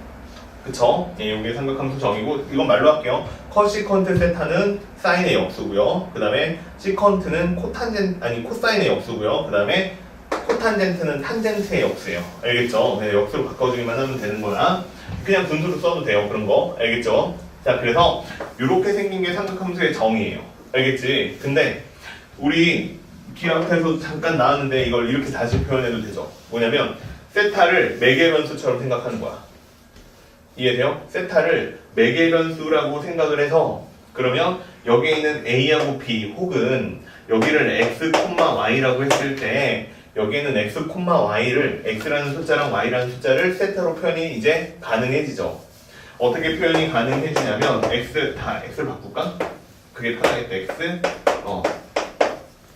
그쵸? 예, 이게 삼각함수 정의고, 이건 말로 할게요. 커시컨트 세타는 사인의 역수고요. 그 다음에 시컨트는 코사인의 역수고요. 그 다음에 코탄젠트는 탄젠트의 역수예요. 알겠죠? 네, 역수로 바꿔주기만 하면 되는 거야. 그냥 분수로 써도 돼요. 그런 거. 알겠죠? 자, 그래서 이렇게 생긴 게 삼각함수의 정의예요. 알겠지? 근데 우리 기하학에서 잠깐 나왔는데 이걸 이렇게 다시 표현해도 되죠. 뭐냐면 세타를 매개변수처럼 생각하는 거야. 이해돼요? 세타를 매개변수라고 생각을 해서 그러면 여기에 있는 A하고 B 혹은 여기를 X, Y라고 했을 때 여기에는 X, Y를 X라는 숫자랑 Y라는 숫자를 세타로 표현이 이제 가능해지죠. 어떻게 표현이 가능해지냐면 X를 바꿀까? 그게 편하겠다. X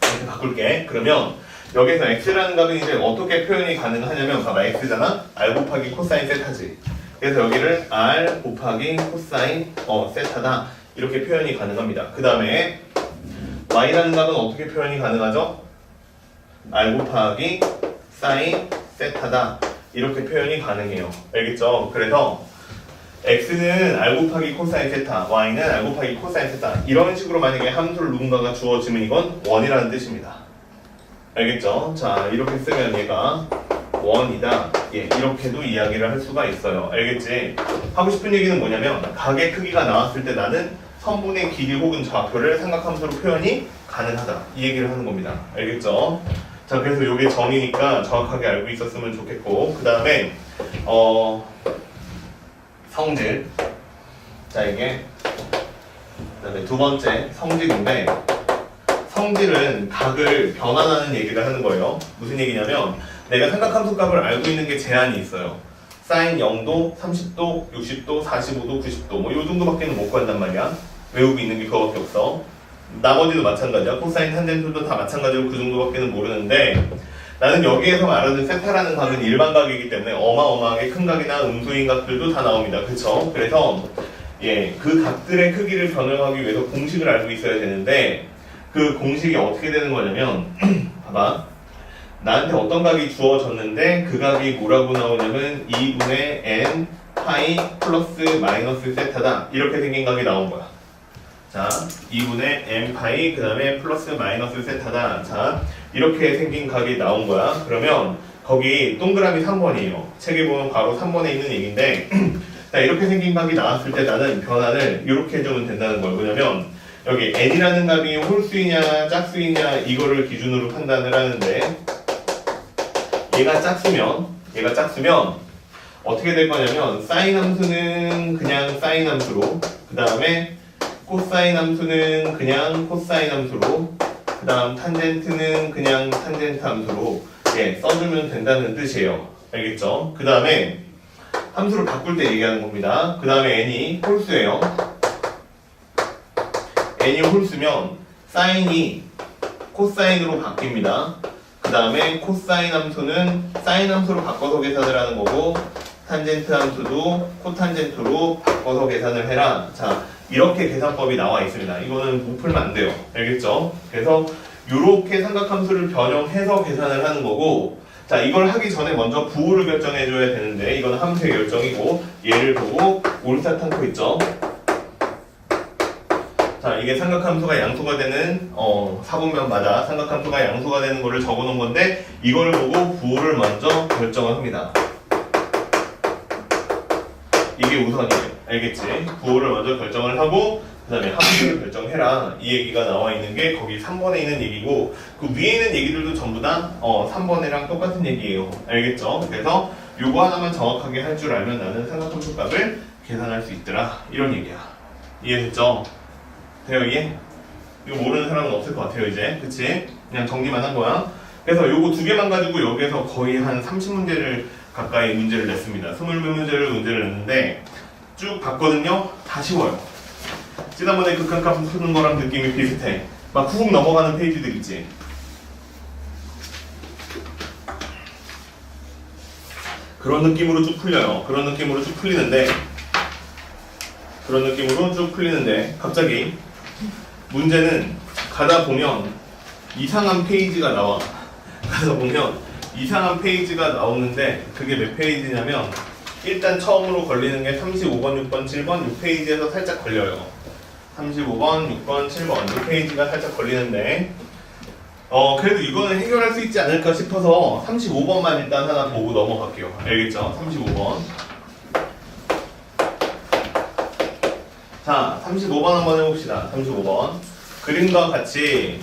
이렇게 바꿀게. 그러면 여기서 X라는 값은 이제 어떻게 표현이 가능하냐면 봐봐. X잖아? R 곱하기 코사인 세타지. 그래서 여기를 R 곱하기 코사인 세타다. 이렇게 표현이 가능합니다. 그 다음에 Y라는 값은 어떻게 표현이 가능하죠? R 곱하기 사인 세타다. 이렇게 표현이 가능해요. 알겠죠? 그래서 X는 R 곱하기 코사인 세타, Y는 R 곱하기 코사인 세타. 이런 식으로 만약에 함수를 누군가가 주어지면 이건 원이라는 뜻입니다. 알겠죠? 자, 이렇게 쓰면 얘가 원이다. 예, 이렇게도 이야기를 할 수가 있어요. 알겠지? 하고 싶은 얘기는 뭐냐면 각의 크기가 나왔을 때 나는 선분의 길이 혹은 좌표를 삼각함수로 표현이 가능하다. 이 얘기를 하는 겁니다. 알겠죠? 자, 그래서 이게 정의니까 정확하게 알고 있었으면 좋겠고, 그 다음에 성질. 자, 이게 그다음에 두 번째 성질인데, 성질은 각을 변환하는 얘기를 하는 거예요. 무슨 얘기냐면 내가 삼각함수 값을 알고 있는 게 제한이 있어요. 사인 0도, 30도, 60도, 45도, 90도 뭐 요 정도밖에는 못 구한단 말이야. 외우고 있는 게 그거밖에 없어. 나머지도 마찬가지야. 코사인, 탄젠트도 다 마찬가지로 그 정도밖에는 모르는데, 나는 여기에서 말하는 세타라는 각은 일반각이기 때문에 어마어마하게 큰 각이나 음수인 각들도 다 나옵니다. 그쵸? 그래서 예, 그 각들의 크기를 변형하기 위해서 공식을 알고 있어야 되는데, 그 공식이 어떻게 되는 거냐면 봐봐. 나한테 어떤 각이 주어졌는데 그 각이 뭐라고 나오냐면 2분의 n 파이 플러스 마이너스 세타다. 이렇게 생긴 각이 나온 거야. 자, 2분의 n 파이 그 다음에 플러스 마이너스 세타다. 자, 이렇게 생긴 각이 나온 거야. 그러면 거기 동그라미 3번이에요. 책에 보면 바로 3번에 있는 얘기인데 자, 이렇게 생긴 각이 나왔을 때 나는 변환을 이렇게 해주면 된다는 거예요. 뭐냐면 여기 n이라는 값이 홀수이냐 짝수이냐 이거를 기준으로 판단을 하는데, 얘가 짝수면 어떻게 될 거냐면 사인 함수는 그냥 사인 함수로, 그 다음에 코사인 함수는 그냥 코사인 함수로, 그 다음 탄젠트는 그냥 탄젠트 함수로 예, 써주면 된다는 뜻이에요. 알겠죠? 그 다음에 함수를 바꿀 때 얘기하는 겁니다. 그 다음에 n이 홀수예요. n이 홀수면 사인이 코사인으로 바뀝니다. 그 다음에 코사인 함수는 사인 함수로 바꿔서 계산을 하는 거고, 탄젠트 함수도 코탄젠트로 바꿔서 계산을 해라. 자, 이렇게 계산법이 나와 있습니다. 이거는 못 풀면 안 돼요. 알겠죠? 그래서 이렇게 삼각함수를 변형해서 계산을 하는 거고, 자, 이걸 하기 전에 먼저 부호를 결정해 줘야 되는데, 이건 함수의 결정이고, 얘를 보고 올사탄코 있죠? 자, 이게 삼각함수가 양수가 되는 사분면마다 삼각함수가 양수가 되는 거를 적어 놓은 건데, 이걸 보고 부호를 먼저 결정을 합니다. 이게 우선이에요. 알겠지? 부호를 먼저 결정을 하고 그 다음에 함수를 결정해라. 이 얘기가 나와 있는 게 거기 3번에 있는 얘기고, 그 위에 있는 얘기들도 전부 다 3번이랑 똑같은 얘기예요. 알겠죠? 그래서 요거 하나만 정확하게 할 줄 알면 나는 삼각함수 값을 계산할 수 있더라. 이런 얘기야. 이해됐죠? 돼요, 이해? 이거 모르는 사람은 없을 것 같아요, 이제. 그치? 그냥 정리만 한 거야. 그래서 요거 두 개만 가지고 여기에서 거의 한 30문제를 가까이 문제를 냈습니다. 20몇 문제를 냈는데 쭉 봤거든요. 다 쉬워요. 지난번에 극한값 푸는 거랑 느낌이 비슷해. 막 훅 넘어가는 페이지들 있지. 그런 느낌으로 쭉 풀려요. 그런 느낌으로 쭉 풀리는데 갑자기 문제는 가다 보면 이상한 페이지가 나와. 가다 보면 이상한 페이지가 나오는데 그게 몇 페이지냐면 일단 처음으로 걸리는 게 35번, 6번, 7번 6페이지에서 살짝 걸려요. 35번, 6번, 7번 6페이지가 살짝 걸리는데 그래도 이거는 해결할 수 있지 않을까 싶어서 35번만 일단 하나 보고 넘어갈게요. 알겠죠? 35번. 자, 35번 한번 해봅시다. 35번. 그림과 같이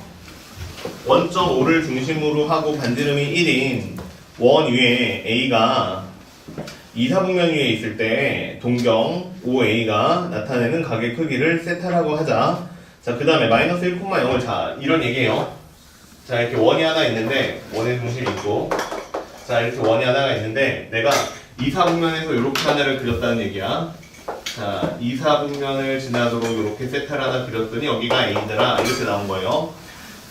원점 5를 중심으로 하고 반지름이 1인 원 위에 A가 2, 4분면 위에 있을 때 동경 OA가 나타내는 각의 크기를 세타라고 하자. 자, 그 다음에 마이너스 1,0을 자, 이런 얘기예요. 자, 이렇게 원이 하나 있는데 원의 중심이 있고 자, 이렇게 원이 하나가 있는데 내가 2, 4분면에서 이렇게 하나를 그렸다는 얘기야. 자, 2, 4분면을 지나도록 이렇게 세타를 하나 그렸더니 여기가 A더라. 이렇게 나온 거예요.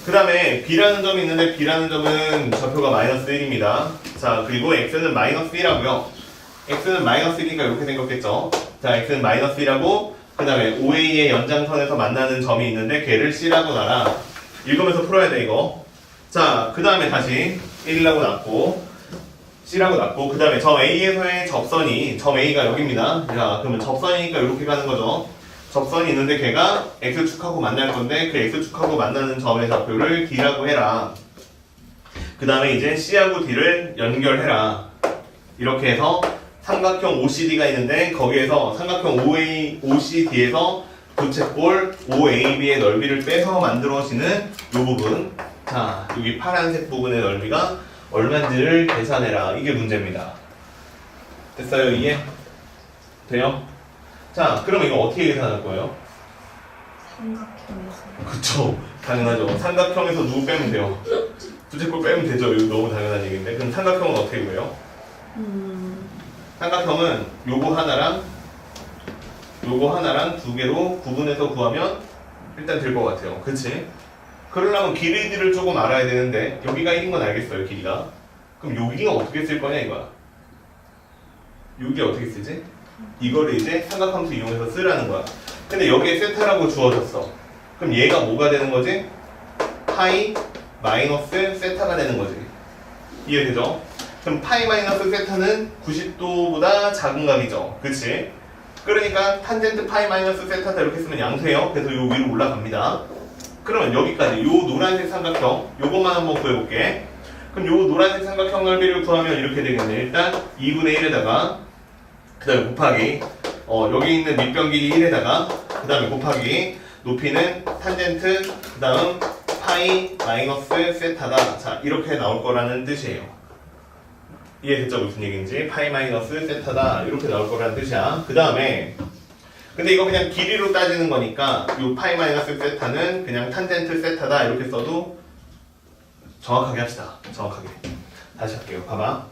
그 다음에 B라는 점이 있는데 B라는 점은 좌표가 마이너스 1입니다. 자, 그리고 X는 마이너스 1하고요. X는 마이너스 1이니까 이렇게 생겼겠죠. 자, X는 마이너스 1하고 그 다음에 OA의 연장선에서 만나는 점이 있는데 걔를 C라고 놔라. 읽으면서 풀어야 돼 이거. 자, 그 다음에 다시 1이라고 놨고 C라고 놨고 그 다음에 점 A에서의 접선이 점 A가 여기입니다. 자, 그러면 접선이니까 이렇게 가는 거죠. 접선이 있는데 걔가 X축하고 만날 건데 그 X축하고 만나는 점의 좌표를 D라고 해라. 그 다음에 이제 C하고 D를 연결해라. 이렇게 해서 삼각형 OCD가 있는데 거기에서 삼각형 OCD에서 부채꼴 OAB의 넓이를 빼서 만들어지는 이 부분. 자, 여기 파란색 부분의 넓이가 얼마인지를 계산해라. 이게 문제입니다. 됐어요? 이해? 돼요? 자, 그럼 이거 어떻게 계산할 거예요? 삼각형에서. 그쵸. 당연하죠. 삼각형에서 누구 빼면 돼요? 부채꼴 빼면 되죠. 이거 너무 당연한 얘기인데. 그럼 삼각형은 어떻게 구해요? 삼각형은 요거 하나랑 두 개로 구분해서 구하면 일단 될 것 같아요. 그치? 그러려면 길이를 조금 알아야 되는데 여기가 1인 건 알겠어요. 길이가. 그럼 여기가 어떻게 쓸 거냐 이거야. 여기 어떻게 쓰지? 이거를 이제 삼각함수 이용해서 쓰라는 거야. 근데 여기에 세타라고 주어졌어. 그럼 얘가 뭐가 되는 거지? 파이 마이너스 세타가 되는 거지. 이해되죠? 그럼 파이 마이너스 세타는 90도보다 작은 값이죠. 그치? 그러니까 탄젠트 파이 마이너스 세타다 이렇게 쓰면 양수예요. 그래서 요 위로 올라갑니다. 그러면 여기까지 요 노란색 삼각형 요것만 한번 구해볼게. 그럼 요 노란색 삼각형 넓이를 구하면 이렇게 되겠네. 일단 2분의 1에다가 그 다음에 곱하기 여기 있는 밑변 길이 1에다가 그 다음에 곱하기 높이는 탄젠트 그 다음 파이 마이너스 세타다. 자, 이렇게 나올 거라는 뜻이에요. 이해됐죠? 무슨 얘기인지. 파이 마이너스 세타다 이렇게 나올 거라는 뜻이야. 그 다음에 근데 이거 그냥 길이로 따지는 거니까 요 파이 마이너스 세타는 그냥 탄젠트 세타다 이렇게 써도 정확하게 합시다. 정확하게. 다시 할게요. 봐봐.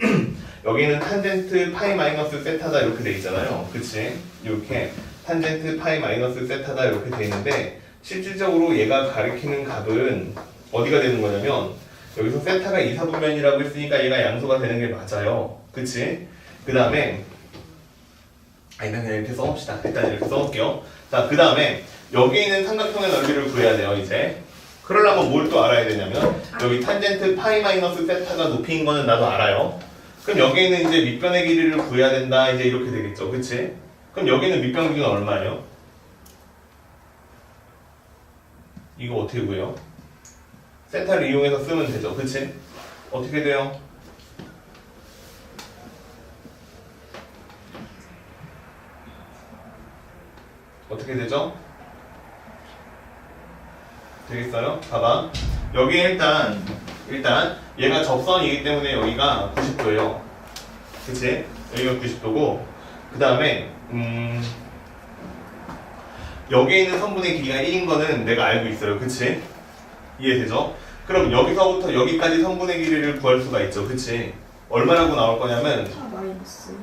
여기는 탄젠트 파이 마이너스 세타다 이렇게 돼 있잖아요. 그치? 이렇게 탄젠트 파이 마이너스 세타다 이렇게 돼 있는데 실질적으로 얘가 가리키는 값은 어디가 되는 거냐면 여기서 세타가 2, 4분면이라고 했으니까 얘가 양수가 되는 게 맞아요. 그치? 그 다음에 그냥 이렇게 써봅시다. 일단 이렇게 써볼게요. 자, 그 다음에 여기 있는 삼각형의 넓이를 구해야 돼요. 이제 그러려면 뭘 또 알아야 되냐면 여기 탄젠트 파이 마이너스 세타가 높이인 거는 나도 알아요. 그럼 여기 있는 이제 밑변의 길이를 구해야 된다. 이제 이렇게 되겠죠. 그치? 그럼 여기는 밑변 길이가 얼마예요? 이거 어떻게 구해요? 세타를 이용해서 쓰면 되죠. 그치? 어떻게 돼요? 어떻게 되죠? 되겠어요? 봐봐. 여기 일단 얘가 접선이기 때문에 여기가 90도예요. 그치? 여기가 90도고 그 다음에 여기에 있는 선분의 길이가 1인 거는 내가 알고 있어요. 그치? 이해되죠? 그럼 여기서부터 여기까지 선분의 길이를 구할 수가 있죠. 그치? 얼마라고 나올 거냐면 마이너스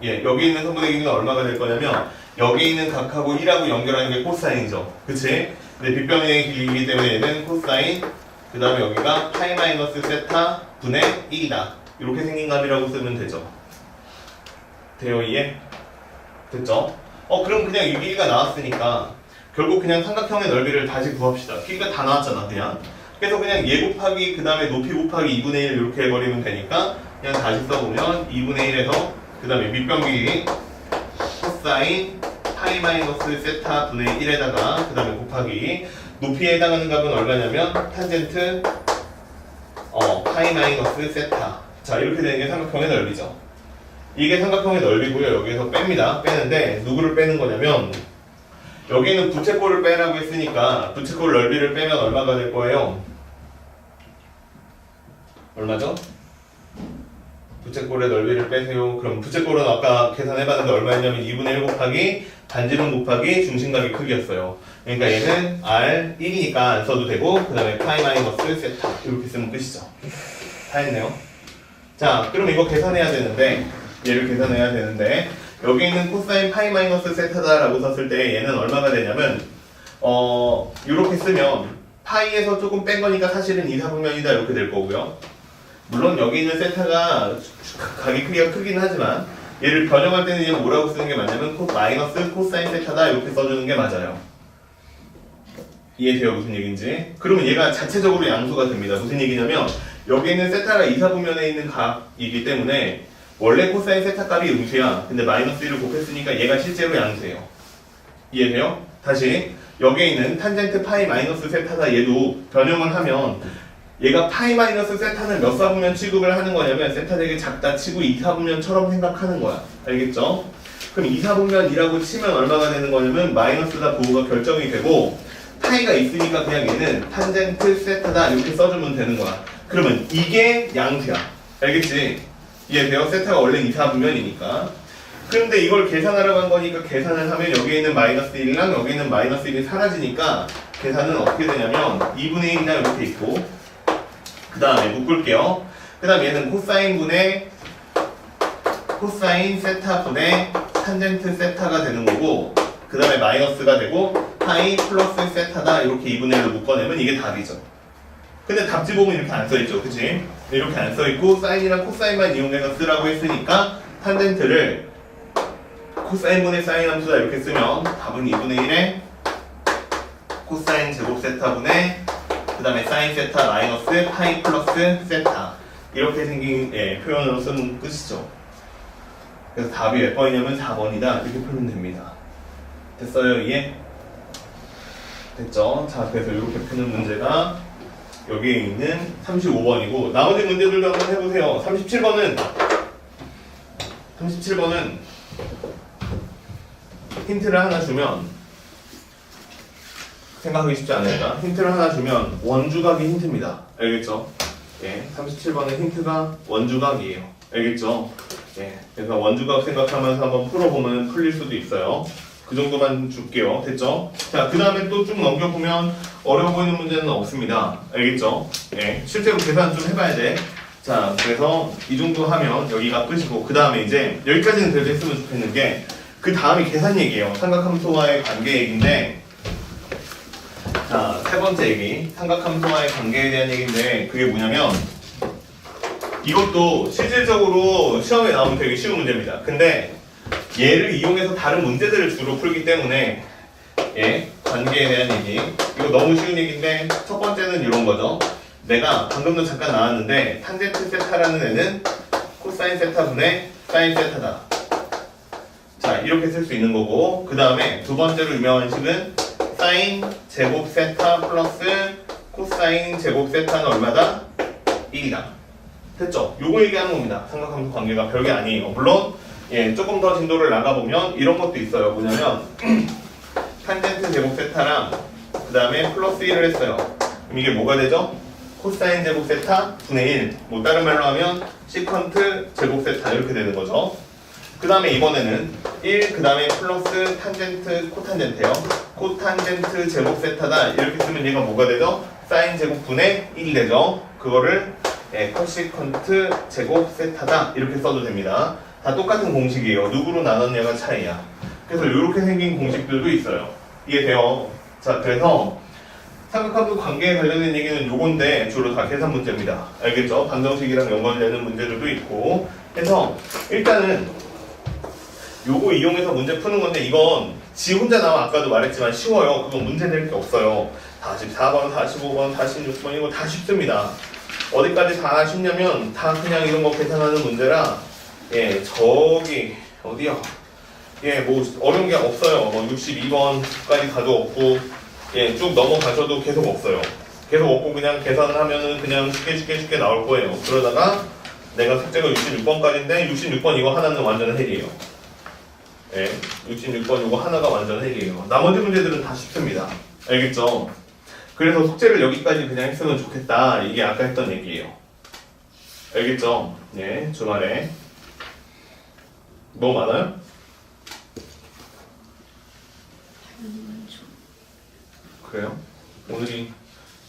여기 있는 선분의 길이가 얼마가 될 거냐면 여기 있는 각하고 1하고 연결하는 게 코사인이죠. 그치? 근데 빗변의 길이이기 때문에 얘는 코사인 그 다음에 여기가 파이 마이너스 세타 분의 1이다. 이렇게 생긴 값이라고 쓰면 되죠. 돼요? 이해? 됐죠? 그럼 그냥 이 길이가 나왔으니까 결국 그냥 삼각형의 넓이를 다시 구합시다. 길이가 다 나왔잖아 그냥. 그래서 그냥 얘 곱하기 그 다음에 높이 곱하기 2분의 1 이렇게 해버리면 되니까 그냥 다시 써보면 2분의 1에서 그 다음에 밑변기 코사인 파이 마이너스 세타 분의 1에다가 그 다음에 곱하기 높이에 해당하는 값은 얼마냐면 탄젠트 파이 마이너스 세타. 자 이렇게 되는 게 삼각형의 넓이죠. 이게 삼각형의 넓이고요. 여기에서 뺍니다. 빼는데 누구를 빼는 거냐면 여기는 부채꼴을 빼라고 했으니까 부채꼴 넓이를 빼면 얼마가 될 거예요? 얼마죠? 부채꼴의 넓이를 빼세요. 그럼 부채꼴은 아까 계산해봤는데 얼마였냐면 2분의 1 곱하기 반지름 곱하기 중심각의 크기였어요. 그러니까 얘는 R 1이니까 안 써도 되고 그 다음에 파이 마이너스 세타 이렇게 쓰면 끝이죠. 다 했네요. 자 그럼 이거 계산해야 되는데 얘를 계산해야 되는데 여기 있는 코사인 파이 마이너스 세타다라고 썼을 때 얘는 얼마가 되냐면 이렇게 쓰면 파이에서 조금 뺀 거니까 사실은 2, 4분면이다 이렇게 될 거고요. 물론 여기 있는 세타가 각의 크기가 크긴 하지만 얘를 변형할 때는 이제 뭐라고 쓰는 게 맞냐면 마이너스 코사인 세타다 이렇게 써주는 게 맞아요. 이해돼요 무슨 얘기인지? 그러면 얘가 자체적으로 양수가 됩니다. 무슨 얘기냐면 여기 있는 세타가 2, 4분면에 있는 값이기 때문에 원래 코사인 세타 값이 음수야. 근데 마이너스 1을 곱했으니까 얘가 실제로 양수예요. 이해돼요? 다시 여기에 있는 탄젠트 파이 마이너스 세타다 얘도 변형을 하면 얘가 파이 마이너스 세타는 몇 사분면 취급을 하는 거냐면 세타 되게 작다 치고 2, 4분면처럼 생각하는 거야. 알겠죠? 그럼 2, 4분면이라고 치면 얼마가 되는 거냐면 마이너스다 부호가 결정이 되고 파이가 있으니까 그냥 얘는 탄젠트 세타다 이렇게 써주면 되는 거야. 그러면 이게 양수야. 알겠지? 이해돼요? 세타가 원래 2, 4분면이니까. 그런데 이걸 계산하라고 한 거니까 계산을 하면 여기에 있는 마이너스 1이랑 여기 있는 마이너스 1이 사라지니까 계산은 어떻게 되냐면 2분의 1이나 이렇게 있고 그 다음에 묶을게요. 그 다음에 얘는 코사인분의 코사인 세타분의 탄젠트 세타가 되는 거고 그 다음에 마이너스가 되고 파이 플러스 세타다 이렇게 2분의 1로 묶어내면 이게 답이죠. 근데 답지 보면 이렇게 안 써있죠. 그치? 이렇게 안 써있고 사인이랑 코사인만 이용해서 쓰라고 했으니까 탄젠트를 코사인분의 사인 함수다 이렇게 쓰면 답은 2분의 1에 코사인 제곱 세타분의 그 다음에 사인 세타 마이너스 파이 플러스 세타 이렇게 생긴 표현으로 쓰면 끝이죠. 그래서 답이 몇 번이냐면 4번이다 이렇게 풀면 됩니다. 됐어요? 이해? 됐죠? 자 그래서 이렇게 푸는 문제가 여기에 있는 35번이고 나머지 문제들도 한번 해보세요. 37번은 힌트를 하나 주면 생각하기 쉽지 않으니까 힌트를 하나 주면 원주각이 힌트입니다. 알겠죠? 예, 37번의 힌트가 원주각이에요. 알겠죠? 예, 그래서 원주각 생각하면서 한번 풀어보면 풀릴 수도 있어요. 그 정도만 줄게요. 됐죠? 자, 그 다음에 또 쭉 넘겨보면 어려워 보이는 문제는 없습니다. 알겠죠? 예, 실제로 계산 좀 해봐야 돼. 자, 그래서 이 정도 하면 여기가 끝이고 그 다음에 이제 여기까지는 그래도 했으면 좋겠는 게 그 다음이 계산 얘기예요. 삼각함수와의 관계 얘기인데 자, 세 번째 얘기 삼각함수와의 관계에 대한 얘기인데 그게 뭐냐면 이것도 실질적으로 시험에 나오면 되게 쉬운 문제입니다. 근데 얘를 이용해서 다른 문제들을 주로 풀기 때문에 예, 관계에 대한 얘기 이거 너무 쉬운 얘기인데 첫 번째는 이런 거죠. 내가 방금도 잠깐 나왔는데 탄젠트 세타라는 애는 코사인 세타분의 사인 세타다. 자 이렇게 쓸 수 있는 거고 그 다음에 두 번째로 유명한 식은 사인 제곱 세타 플러스 코사인 제곱 세타는 얼마다? 1이다. 됐죠? 요거 얘기하는 겁니다. 삼각함수 관계가 별게 아니에요. 물론 예, 조금 더 진도를 나가보면 이런 것도 있어요. 뭐냐면 탄젠트 제곱 세타랑 그 다음에 플러스 1을 했어요. 그럼 이게 뭐가 되죠? 코사인 제곱 세타 분의 1 뭐 다른 말로 하면 시컨트 제곱 세타 이렇게 되는 거죠. 그 다음에 이번에는 1 그 다음에 플러스 탄젠트 코탄젠트예요. 코탄젠트 제곱 세타다 이렇게 쓰면 얘가 뭐가 되죠? 사인 제곱 분의 1이 되죠. 그거를 코시컨트 제곱 세타다 이렇게 써도 됩니다. 다 똑같은 공식이에요. 누구로 나눴냐가 차이야. 그래서 이렇게 생긴 공식들도 있어요. 이해돼요? 자, 그래서 삼각함수 관계에 관련된 얘기는 요건데 주로 다 계산 문제입니다. 알겠죠? 방정식이랑 연관되는 문제들도 있고 해서 일단은 요거 이용해서 문제 푸는 건데 이건 지 혼자 나오면 아까도 말했지만 쉬워요. 그건 문제 낼 게 없어요. 44번, 45번, 46번 이거 다 쉽습니다. 어디까지 다 쉽냐면 다 그냥 이런 거 계산하는 문제라 예 저기 어디요? 예 뭐 어려운 게 없어요. 뭐 62번까지 가도 없고 예 쭉 넘어가셔도 계속 없어요. 계속 없고 그냥 계산을 하면은 그냥 쉽게 나올 거예요. 그러다가 내가 숙제가 66번까지인데 66번 이거 하나는 완전 핵이에요. 예, 66번 이거 하나가 완전 핵이에요. 나머지 문제들은 다 쉽습니다. 알겠죠? 그래서 숙제를 여기까지 그냥 했으면 좋겠다. 이게 아까 했던 얘기예요. 알겠죠? 예, 주말에 너무 많아요? 그래요?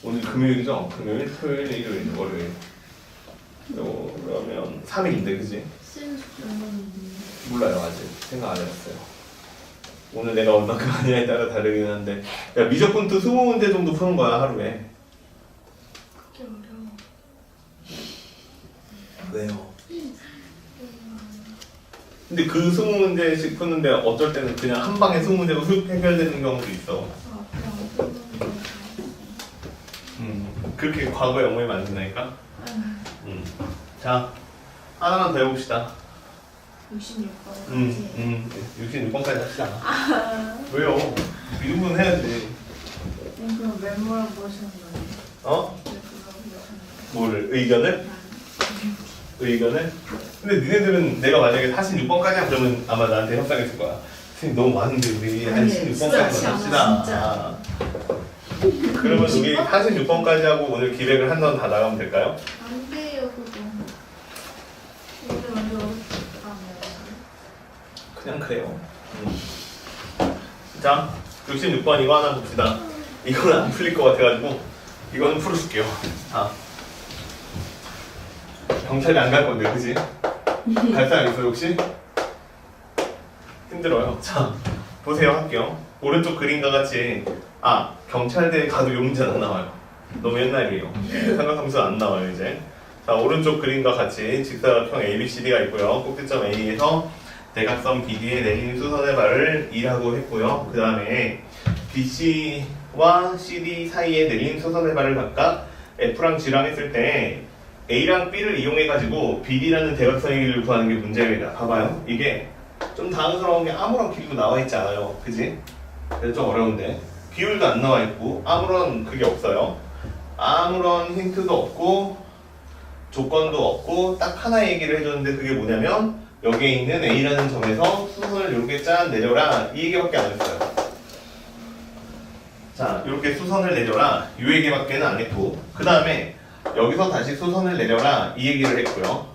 오늘 금요일이죠? 금요일, 토요일, 일요일, 월요일. 그러면 3일인데, 그지? 쓴 숙제는 몰라요, 아직. 생각 안 해봤어요. 오늘 내가 얼마큼 하냐에 따라 다르긴 한데. 야, 미적분도 20문제 정도 푸는 거야, 하루에. 그게 어려워. 왜요? 근데 그 20문제씩 푸는데 어쩔 때는 그냥 한 방에 20문제로 휙 해결되는 경우도 있어. 아, 그냥 어떤 거 그렇게 과거에 엉망이 만든다니까? 자, 하나만 더 해봅시다. 66번까지. 66번까지 합시다. 왜요? 이 정도는 해야지. 그럼 메모를 보시는 거예요? 어? 왜 그걸 보시는 뭘, 의견을? 의견을? 근데 니네들은 내가 만약에 46번까지 하면 그러면 아마 나한테 협상했을 거야. 선생님 너무 많은데 우리 한 아니, 16번까지 진짜 합시다. 그러면 우리 46번까지 하고 오늘 기획을 한 번 다 나가면 될까요? 안 돼요, 그거. 오늘 먼저 가면. 그냥 그래요. 자, 66번 이거 하나 봅시다. 이거는 안 풀릴 것 같아가지고 이거는 풀어줄게요. 자, 경찰이 안 갈 건데, 그지? 갈 사람 있어요, 혹시? 힘들어요. 자, 보세요, 할게요. 오른쪽 그림과 같이 경찰대에 가도 요 문제는 안 나와요. 너무 옛날이에요. 삼각함수 안 나와요, 이제. 자, 오른쪽 그림과 같이 직사각형 ABCD가 있고요. 꼭지점 A에서 대각선 BD에 내린 수선의 발을 E라고 했고요. 그 다음에 BC와 CD 사이에 내린 수선의 발을 각각 F랑 G랑 했을 때 A랑 B를 이용해가지고 BD라는 대각선의 길이를 구하는 게 문제입니다. 봐봐요. 이게 좀 당황스러운 게 아무런 길이도 나와있지 않아요. 그지? 그래서 좀 어려운데. 비율도 안 나와있고 아무런 그게 없어요. 아무런 힌트도 없고 조건도 없고 딱 하나 얘기를 해줬는데 그게 뭐냐면 여기에 있는 A라는 점에서 수선을 이렇게 짠 내려라 이 얘기밖에 안 했어요. 자, 이렇게 수선을 내려라 이 얘기밖에는 안 했고 그 다음에 여기서 다시 수선을 내려라 이 얘기를 했고요.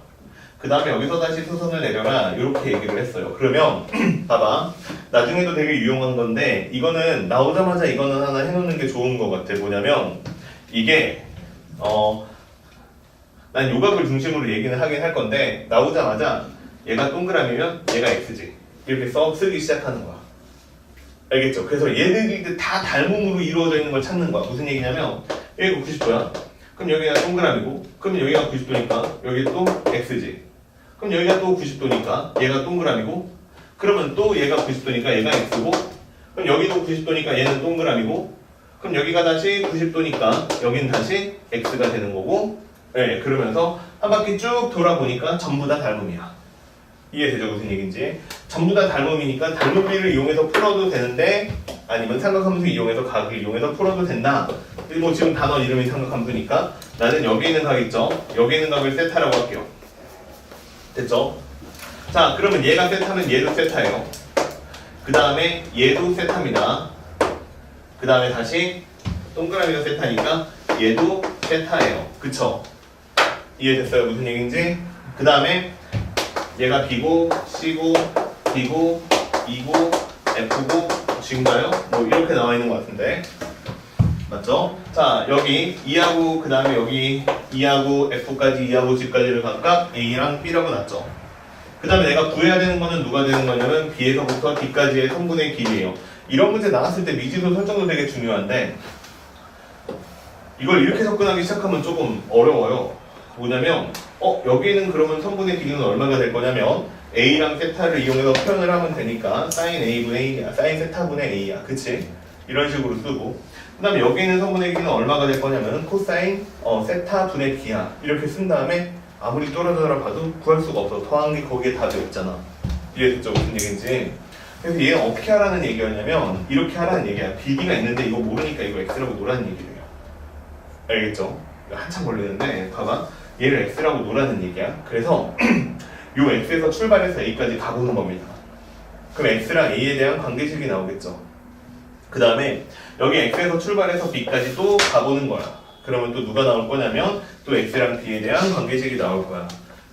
그 다음에 여기서 다시 수선을 내려라 이렇게 얘기를 했어요. 그러면 봐봐, 나중에도 되게 유용한 건데 이거는 나오자마자 이거는 하나 해놓는 게 좋은 것 같아. 뭐냐면 이게 난 요각을 중심으로 얘기는 하긴 할 건데 나오자마자 얘가 동그라미면 얘가 x지 이렇게 쓰기 시작하는 거야. 알겠죠? 그래서 얘네들이 다 닮음으로 이루어져 있는 걸 찾는 거야. 무슨 얘기냐면 여기가 90도야. 그럼 여기가 동그라미고 그럼 여기가 90도니까 여기 또 x지. 그럼 여기가 또 90도니까 얘가 동그라미고 그러면 또 얘가 90도니까 얘가 x고 그럼 여기도 90도니까 얘는 동그라미고 그럼 여기가 다시 90도니까 여기는 다시 x가 되는 거고 네, 그러면서 한 바퀴 쭉 돌아보니까 전부 다 닮음이야. 이해되죠? 무슨 얘기인지. 전부 다 닮음이니까 닮음비를 이용해서 풀어도 되는데 아니면 삼각함수 이용해서 각을 이용해서 풀어도 된다. 그리고 지금 단원 이름이 삼각함수니까 나는 여기 있는 각 있죠? 여기 있는 각을 세타라고 할게요. 됐죠? 자, 그러면 얘가 세타면 얘도 세타예요. 그 다음에 얘도 세타입니다. 그 다음에 다시 동그라미가 세타니까 얘도 세타예요. 그쵸? 이해됐어요? 무슨 얘기인지? 그 다음에 얘가 B고 C고 D고 E고 F고 G인가요? 뭐 이렇게 나와 있는 것 같은데 맞죠? 자, 여기 E하고 그 다음에 여기 E하고 F까지 E하고 G까지를 각각 A랑 B라고 놨죠. 그 다음에 내가 구해야 되는 거는 누가 되는 거냐면 B에서부터 D까지의 선분의 길이에요. 이런 문제 나왔을 때 미지수 설정도 되게 중요한데 이걸 이렇게 접근하기 시작하면 조금 어려워요. 뭐냐면 여기는 그러면 선분의 길이는 얼마가 될 거냐면 A랑 세타를 이용해서 표현을 하면 되니까 사인 A분의 A야, 사인 세타분의 A야, 그치? 이런 식으로 쓰고 그 다음에 여기 있는 성분의 길이는 얼마가 될 거냐면 코사인 세타분의 B야 이렇게 쓴 다음에 아무리 떨어져라 봐도 구할 수가 없어. 더한 게 거기에 다 들어있잖아. 이해됐죠? 무슨 얘기인지. 그래서 얘는 어떻게 하라는 얘기였냐면 이렇게 하라는 얘기야. BD가 있는데 이거 모르니까 이거 X라고 놓으라는 얘기예요. 알겠죠? 한참 걸리는데 봐봐. 얘를 X라고 놓으라는 얘기야. 그래서 요 X에서 출발해서 A까지 가보는 겁니다. 그럼 X랑 A에 대한 관계식이 나오겠죠. 그 다음에 여기 X에서 출발해서 B까지 또 가보는 거야. 그러면 또 누가 나올 거냐면 또 X랑 B에 대한 관계식이 나올 거야.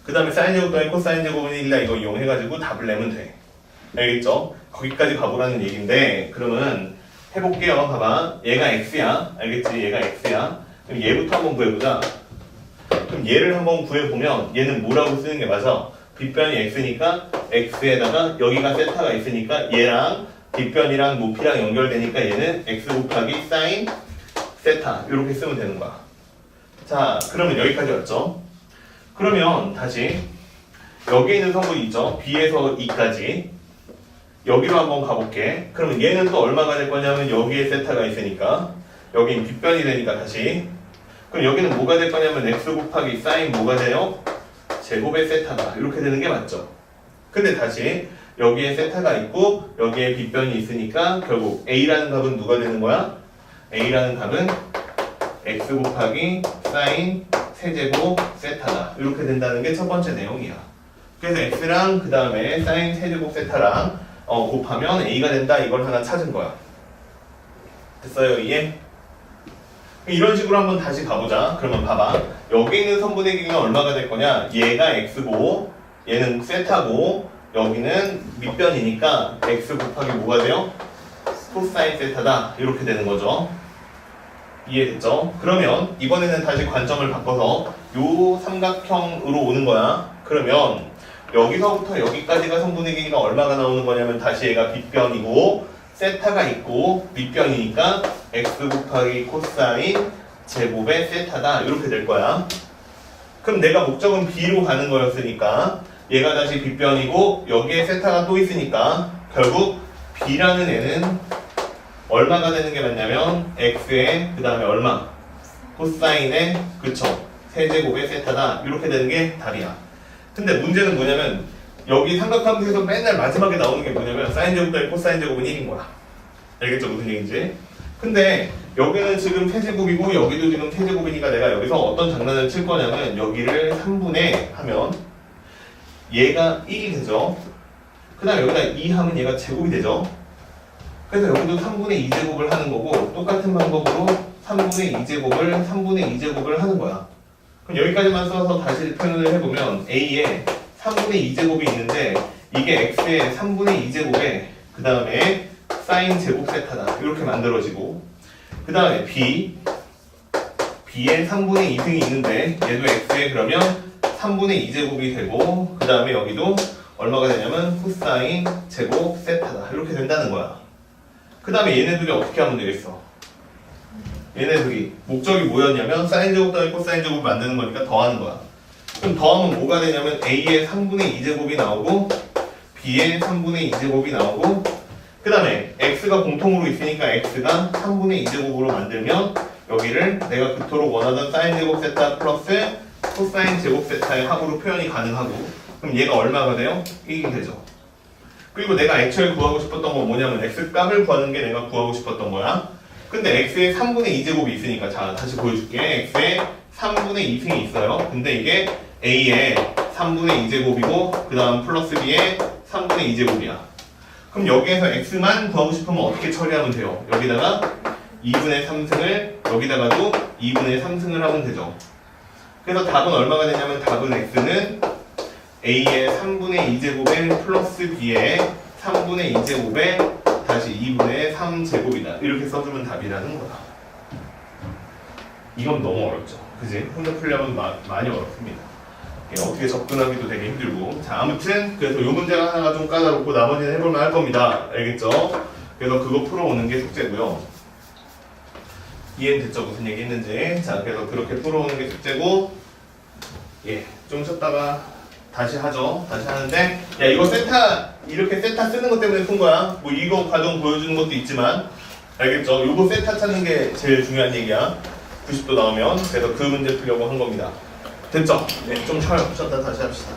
그 다음에 사인 제곱 더하기 코사인 제곱은 1이다 이거 이용해가지고 답을 내면 돼. 알겠죠? 거기까지 가보라는 얘기인데 그러면 해볼게요. 봐봐. 얘가 X야. 알겠지? 얘가 X야. 그럼 얘부터 한번 구해보자. 그럼 얘를 한번 구해보면 얘는 뭐라고 쓰는 게 맞아? 빗변이 X니까 X에다가 여기가 세타가 있으니까 얘랑 빗변이랑 높이랑 연결되니까 얘는 X 곱하기 사인 세타 이렇게 쓰면 되는 거야. 자, 그러면 여기까지 왔죠? 그러면 다시 여기 있는 성분이 있죠? B에서 E까지 여기로 한번 가볼게. 그러면 얘는 또 얼마가 될 거냐면 여기에 세타가 있으니까 여긴 빗변이 되니까 다시 그럼 여기는 뭐가 될 거냐면 X 곱하기 사인 뭐가 돼요? 제곱의 세타다 이렇게 되는 게 맞죠? 근데 다시 여기에 세타가 있고 여기에 빗변이 있으니까 결국 A라는 값은 누가 되는 거야? A라는 값은 X 곱하기 사인 세제곱 세타다 이렇게 된다는 게 첫 번째 내용이야. 그래서 X랑 그 다음에 사인 세제곱 세타랑 곱하면 A가 된다 이걸 하나 찾은 거야. 됐어요? 이해? 이런 식으로 한번 다시 가보자. 그러면 봐봐. 여기 있는 성분의 길이가 얼마가 될 거냐? 얘가 X고 얘는 세타고 여기는 밑변이니까 X 곱하기 뭐가 돼요? 코사인 세타다 이렇게 되는 거죠. 이해됐죠? 그러면 이번에는 다시 관점을 바꿔서 요 삼각형으로 오는 거야. 그러면 여기서부터 여기까지가 성분의 길이가 얼마가 나오는 거냐면 다시 얘가 빗변이고 세타가 있고 밑변이니까 X 곱하기 코사인 제곱의 세타다 이렇게 될 거야. 그럼 내가 목적은 B로 가는 거였으니까 얘가 다시 빗변이고 여기에 세타가 또 있으니까 결국 B라는 애는 얼마가 되는 게 맞냐면 X에 그 다음에 얼마? 코사인에 그쵸 세제곱의 세타다 이렇게 되는 게 답이야. 근데 문제는 뭐냐면 여기 삼각함수에서 맨날 마지막에 나오는 게 뭐냐면 사인 제곱 더하기 코사인 제곱은 1인 거야. 알겠죠? 무슨 얘기인지? 근데 여기는 지금 세제곱이고 여기도 지금 세제곱이니까 내가 여기서 어떤 장난을 칠 거냐면 여기를 3분의 하면 얘가 1이 되죠. 그 다음에 여기다 2 하면 얘가 제곱이 되죠. 그래서 여기도 3분의 2제곱을 하는 거고 똑같은 방법으로 3분의 2제곱을 3분의 2제곱을 하는 거야. 그럼 여기까지만 써서 다시 표현을 해보면 A에 3분의 2제곱이 있는데 이게 X의 3분의 2제곱에 그 다음에 사인 제곱 세타다 이렇게 만들어지고 그 다음에 B에 3분의 2승이 있는데 얘도 X에 그러면 3분의 2제곱이 되고 그 다음에 여기도 얼마가 되냐면 코사인 제곱 세타다 이렇게 된다는 거야. 그 다음에 얘네들이 어떻게 하면 되겠어? 얘네들이 목적이 뭐였냐면 사인 제곱 더하기 코사인 제곱 만드는 거니까 더하는 거야. 그럼 더하면 뭐가 되냐면 A의 3분의 2제곱이 나오고 B의 3분의 2제곱이 나오고 그 다음에 X가 공통으로 있으니까 X가 3분의 2제곱으로 만들면 여기를 내가 그토록 원하던 사인 제곱 세타 플러스 코사인 제곱 세타의 합으로 표현이 가능하고 그럼 얘가 얼마가 돼요? 1이 되죠. 그리고 내가 애초에 구하고 싶었던 건 뭐냐면 X 값을 구하는 게 내가 구하고 싶었던 거야. 근데 X에 3분의 2제곱이 있으니까 자 다시 보여줄게. X에 3분의 2승이 있어요. 근데 이게 A에 3분의 2제곱이고 그 다음 플러스 B에 3분의 2제곱이야. 그럼 여기에서 X만 구하고 싶으면 어떻게 처리하면 돼요? 여기다가 2분의 3승을 여기다가도 2분의 3승을 하면 되죠. 그래서 답은 얼마가 되냐면 답은 X는 A의 3분의 2제곱에 플러스 B의 3분의 2제곱에 다시 2분의 3제곱이다. 이렇게 써주면 답이라는 거다. 이건 너무 어렵죠. 그지? 혼자 풀려면 많이 어렵습니다. 어떻게 접근하기도 되게 힘들고. 자, 아무튼 그래서 이 문제가 하나가 좀 까다롭고 나머지는 해볼만 할 겁니다. 알겠죠? 그래서 그거 풀어오는 게 숙제고요. 이해는 됐죠? 무슨 얘기 했는지. 자, 그래서 그렇게 풀어오는 게 숙제고 예, 좀 쉬었다가 다시 하죠. 다시 하는데 야 이거 세타 이렇게 세타 쓰는 것 때문에 푼 거야. 뭐 이거 과정 보여주는 것도 있지만 알겠죠? 요거 세타 찾는 게 제일 중요한 얘기야. 90도 나오면. 그래서 그 문제 풀려고 한 겁니다. 됐죠? 네, 좀 쉬었다 다시 합시다.